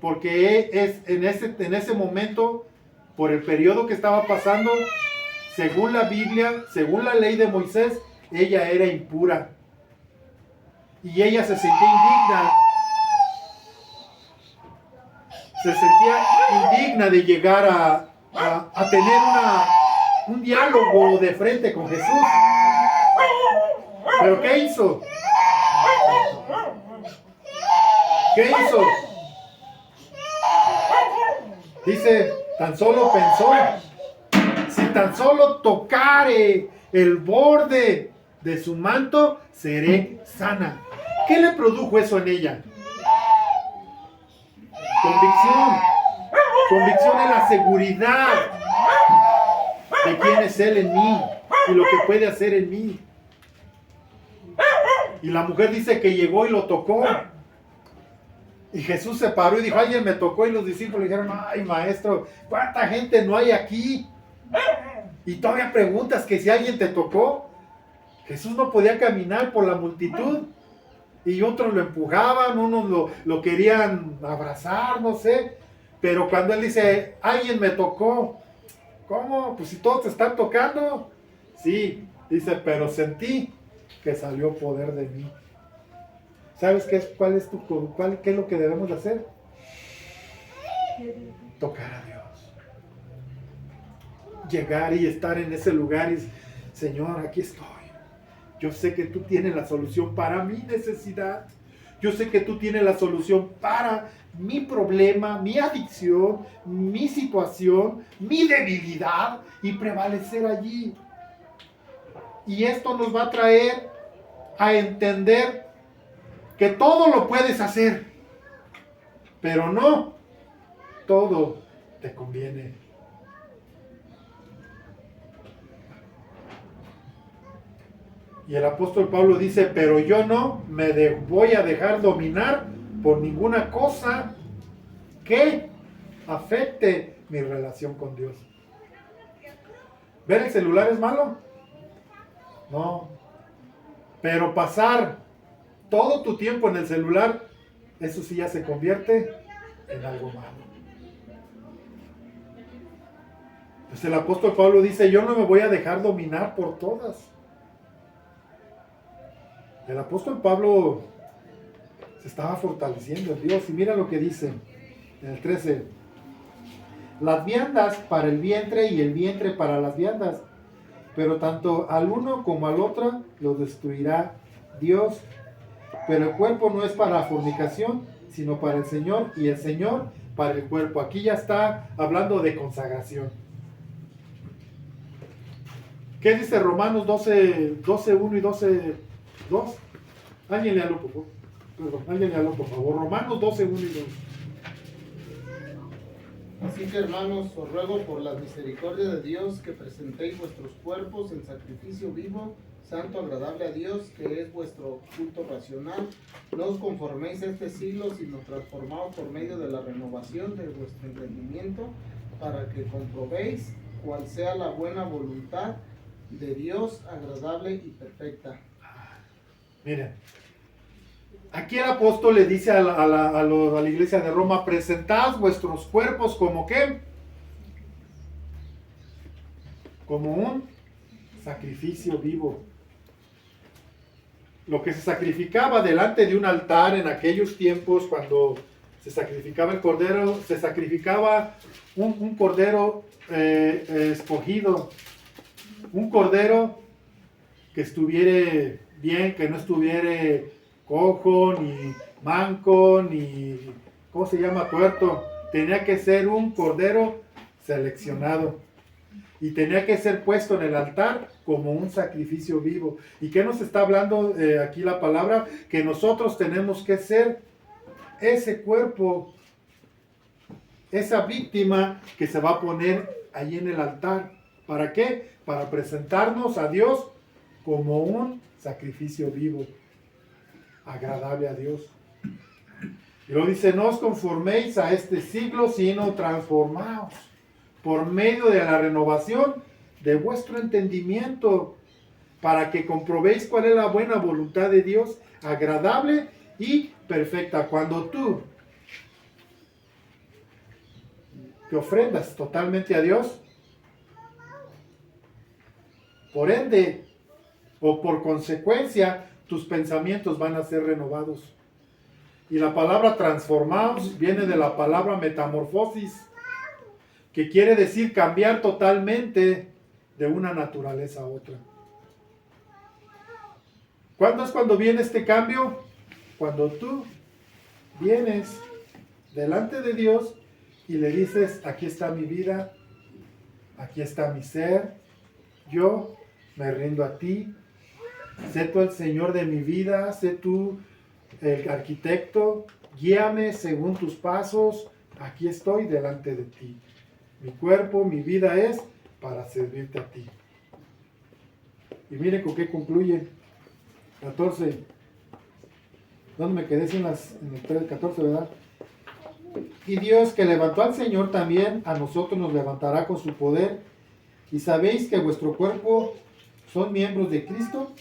porque en ese momento, por el periodo que estaba pasando, según la Biblia, según la ley de Moisés, ella era impura. Y ella se sentía indigna. Se sentía indigna de llegar a tener un diálogo de frente con Jesús. ¿Pero qué hizo? ¿Qué hizo? Dice, tan solo pensó, si tan solo tocare el borde de su manto, seré sana. ¿Qué le produjo eso en ella? Convicción. Convicción es la seguridad de quién es Él en mí y lo que puede hacer en mí. Y la mujer dice que llegó y lo tocó. Y Jesús se paró y dijo, alguien me tocó, y los discípulos dijeron, ay maestro, ¿cuánta gente no hay aquí? Y todavía preguntas que si alguien te tocó. Jesús no podía caminar por la multitud. Y otros lo empujaban, unos lo querían abrazar, no sé. Pero cuando él dice, alguien me tocó. ¿Cómo? Pues si todos te están tocando. Sí, dice, pero sentí que salió poder de mí. ¿Sabes qué es qué es lo que debemos de hacer? Tocar a Dios. Llegar y estar en ese lugar y, Señor, aquí estoy. Yo sé que tú tienes la solución para mi necesidad. Yo sé que tú tienes la solución para mi problema, mi adicción, mi situación, mi debilidad, y prevalecer allí. Y esto nos va a traer a entender que todo lo puedes hacer, pero no todo te conviene. Y el apóstol Pablo dice, pero yo no me voy a dejar dominar por ninguna cosa que afecte mi relación con Dios. ¿Ver el celular es malo? No. Pero pasar todo tu tiempo en el celular, eso sí ya se convierte en algo malo. Pues el apóstol Pablo dice, yo no me voy a dejar dominar por todas. El apóstol Pablo se estaba fortaleciendo en Dios. Y mira lo que dice en el 13. Las viandas para el vientre y el vientre para las viandas. Pero tanto al uno como al otro lo destruirá Dios. Pero el cuerpo no es para la fornicación, sino para el Señor, y el Señor para el cuerpo. Aquí ya está hablando de consagración. ¿Qué dice Romanos 12:1 y 12:2? Alguien léalo, por favor. Perdón, alguien léalo, por favor. Romanos 12:1 y 2. Así que, hermanos, os ruego por la misericordia de Dios que presentéis vuestros cuerpos en sacrificio vivo, santo, agradable a Dios, que es vuestro culto racional. No os conforméis a este siglo, sino transformaos por medio de la renovación de vuestro entendimiento, para que comprobéis cuál sea la buena voluntad de Dios, agradable y perfecta. Miren, aquí el apóstol le dice a la iglesia de Roma, presentad vuestros cuerpos como ¿qué? Como un sacrificio vivo. Lo que se sacrificaba delante de un altar en aquellos tiempos, cuando se sacrificaba el cordero, se sacrificaba un cordero escogido, un cordero que estuviera bien, que no estuviera cojo, ni manco, ni, ¿cómo se llama? Tuerto. Tenía que ser un cordero seleccionado. Y tenía que ser puesto en el altar como un sacrificio vivo. ¿Y qué nos está hablando aquí la palabra? Que nosotros tenemos que ser ese cuerpo, esa víctima que se va a poner ahí en el altar. ¿Para qué? Para presentarnos a Dios como un sacrificio vivo, agradable a Dios. Y luego dice, no os conforméis a este siglo, sino transformaos por medio de la renovación de vuestro entendimiento, para que comprobéis cuál es la buena voluntad de Dios, agradable y perfecta. Cuando tú te ofrendas totalmente a Dios, por ende, o por consecuencia, tus pensamientos van a ser renovados. Y la palabra transformados viene de la palabra metamorfosis, que quiere decir cambiar totalmente de una naturaleza a otra. ¿Cuándo es cuando viene este cambio? Cuando tú vienes delante de Dios y le dices, aquí está mi vida, aquí está mi ser, yo me rindo a ti, sé tú el Señor de mi vida, sé tú el arquitecto, guíame según tus pasos, aquí estoy delante de ti. Mi cuerpo, mi vida es para servirte a ti. Y miren con qué concluye. 14. ¿Dónde me quedé? En el 14, ¿verdad? Y Dios que levantó al Señor también a nosotros nos levantará con su poder. Y sabéis que vuestro cuerpo son miembros de Cristo.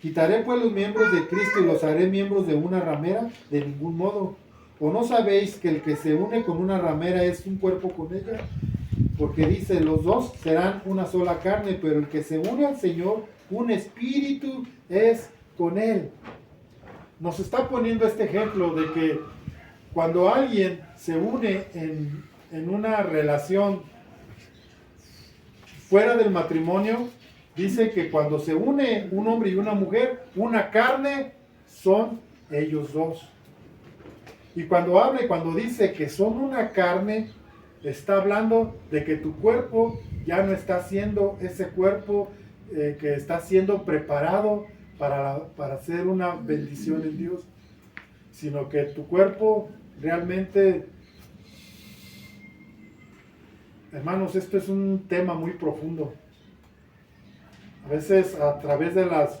Quitaré pues los miembros de Cristo y los haré miembros de una ramera, de ningún modo. ¿O no sabéis que el que se une con una ramera es un cuerpo con ella? Porque dice, los dos serán una sola carne, pero el que se une al Señor, un espíritu es con él. Nos está poniendo este ejemplo de que cuando alguien se une en una relación fuera del matrimonio, dice que cuando se une un hombre y una mujer, una carne son ellos dos. Y cuando habla y cuando dice que son una carne, está hablando de que tu cuerpo ya no está siendo ese cuerpo que está siendo preparado para ser una bendición en Dios, sino que tu cuerpo realmente, hermanos, esto es un tema muy profundo. A veces a través de las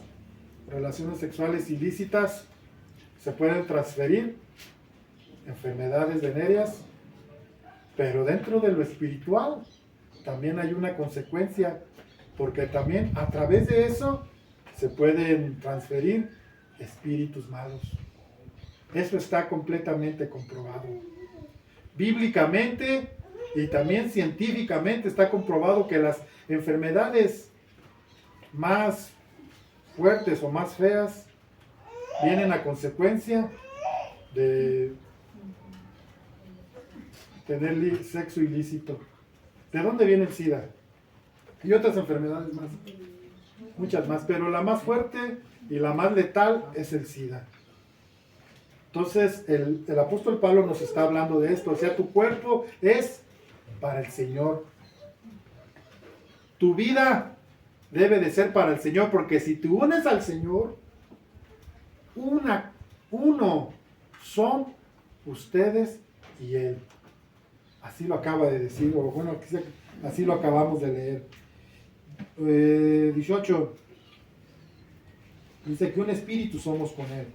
relaciones sexuales ilícitas se pueden transferir enfermedades venéreas, pero dentro de lo espiritual también hay una consecuencia, porque también a través de eso se pueden transferir espíritus malos. Eso está completamente comprobado. Bíblicamente y también científicamente está comprobado que las enfermedades más fuertes o más feas vienen a consecuencia de tener sexo ilícito. ¿De dónde viene el SIDA? Y otras enfermedades más, muchas más, pero la más fuerte y la más letal es el SIDA. Entonces el apóstol Pablo nos está hablando de esto, o sea, tu cuerpo es para el Señor. Tu vida debe de ser para el Señor, porque si te unes al Señor, uno son ustedes y Él. Así lo acaba de decir, o bueno, así lo acabamos de leer. 18. Dice que un espíritu somos con Él.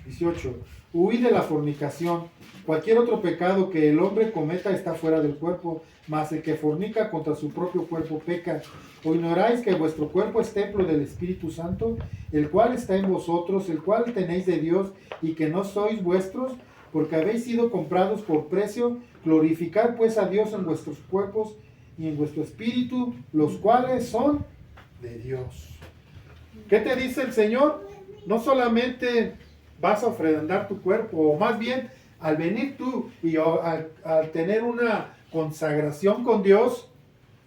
18. Huid de la fornicación. Cualquier otro pecado que el hombre cometa está fuera del cuerpo, mas el que fornica contra su propio cuerpo peca. ¿O ignoráis que vuestro cuerpo es templo del Espíritu Santo, el cual está en vosotros, el cual tenéis de Dios, y que no sois vuestros, porque habéis sido comprados por precio? Glorificad pues a Dios en vuestros cuerpos y en vuestro espíritu, los cuales son de Dios. ¿Qué te dice el Señor? No solamente vas a ofrendar tu cuerpo, o más bien al venir tú y al tener una consagración con Dios,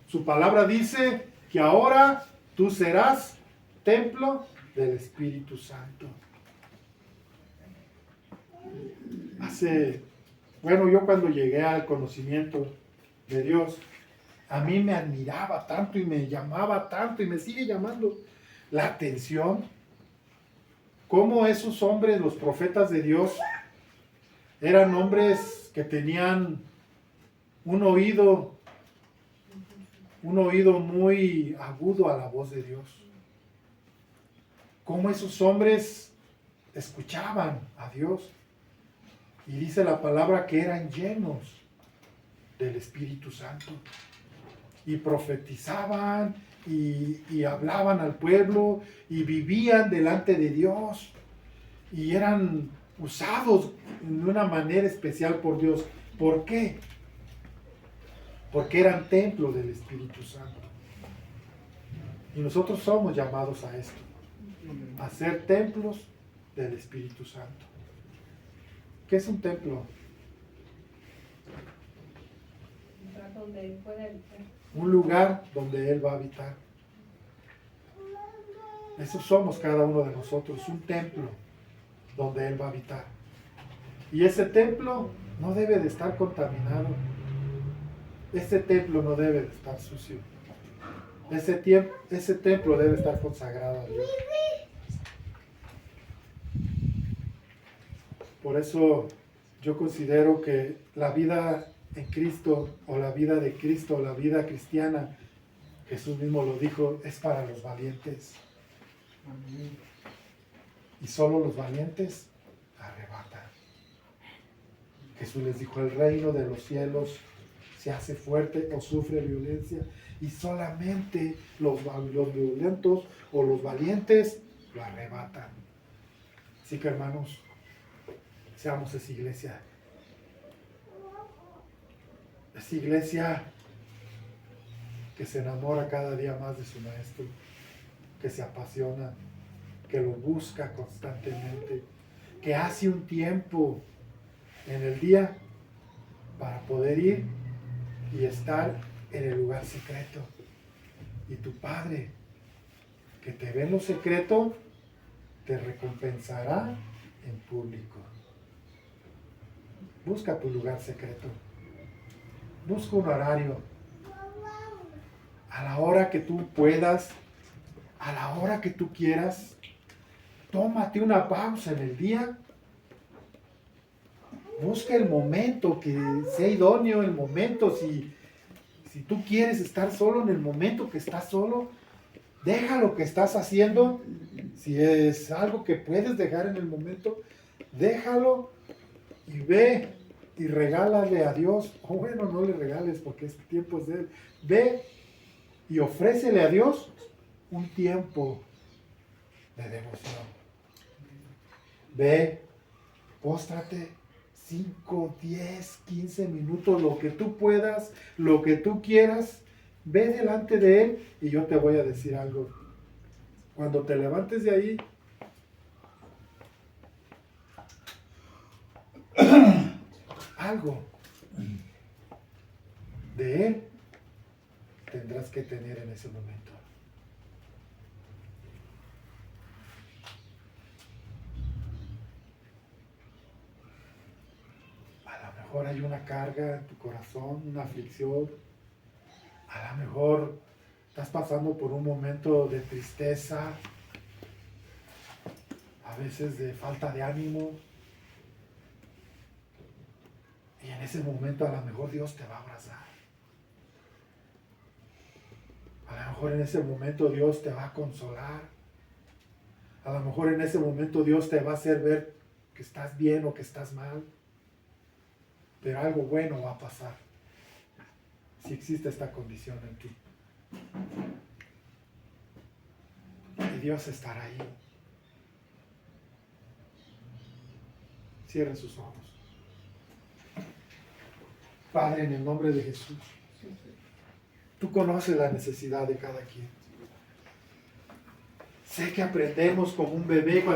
su palabra dice que ahora tú serás templo del Espíritu Santo. Yo cuando llegué al conocimiento de Dios, a mí me admiraba tanto y me llamaba tanto y me sigue llamando la atención cómo esos hombres, los profetas de Dios, eran hombres que tenían un oído muy agudo a la voz de Dios. Cómo esos hombres escuchaban a Dios. Y dice la palabra que eran llenos del Espíritu Santo. Y profetizaban y hablaban al pueblo y vivían delante de Dios. Y eran usados de una manera especial por Dios. ¿Por qué? Porque eran templo del Espíritu Santo. Y nosotros somos llamados a esto, a ser templos del Espíritu Santo. ¿Qué es un templo? Donde Él puede habitar. Un lugar donde Él va a habitar. Eso somos cada uno de nosotros, un templo donde Él va a habitar. Y ese templo no debe de estar contaminado. Ese templo no debe de estar sucio. Ese templo debe estar consagrado a Dios. Por eso Yo considero que la vida en Cristo, o la vida de Cristo, o la vida cristiana, Jesús mismo lo dijo, es para los valientes. Amén. Y solo los valientes arrebatan. Jesús les dijo, el reino de los cielos se hace fuerte o sufre violencia, y solamente los violentos o los valientes lo arrebatan. Así que, hermanos, seamos esa iglesia. Esa iglesia que se enamora cada día más de su maestro, que se apasiona, que lo busca constantemente, que hace un tiempo en el día para poder ir y estar en el lugar secreto. Y tu Padre, que te ve en lo secreto, te recompensará en público. Busca tu lugar secreto. Busca un horario. A la hora que tú puedas, a la hora que tú quieras, tómate una pausa en el día. Busca el momento que sea idóneo, el momento. Si tú quieres estar solo en el momento que estás solo, deja lo que estás haciendo. Si es algo que puedes dejar en el momento, déjalo y ve y regálale a Dios. O bueno, no le regales porque este tiempo es de Él. Ve y ofrécele a Dios un tiempo de devoción. Ve, póstrate 5, 10, 15 minutos, lo que tú puedas, lo que tú quieras. Ve delante de Él y yo te voy a decir algo. Cuando te levantes de ahí, algo de Él tendrás que tener en ese momento. A lo mejor hay una carga en tu corazón, una aflicción. A lo mejor estás pasando por un momento de tristeza, a veces de falta de ánimo. Y en ese momento a lo mejor Dios te va a abrazar. A lo mejor en ese momento Dios te va a consolar. A lo mejor en ese momento Dios te va a hacer ver que estás bien o que estás mal. Pero algo bueno va a pasar si existe esta condición en ti. Y Dios estará ahí. Cierra sus ojos. Padre, en el nombre de Jesús, tú conoces la necesidad de cada quien. Sé que aprendemos como un bebé cuando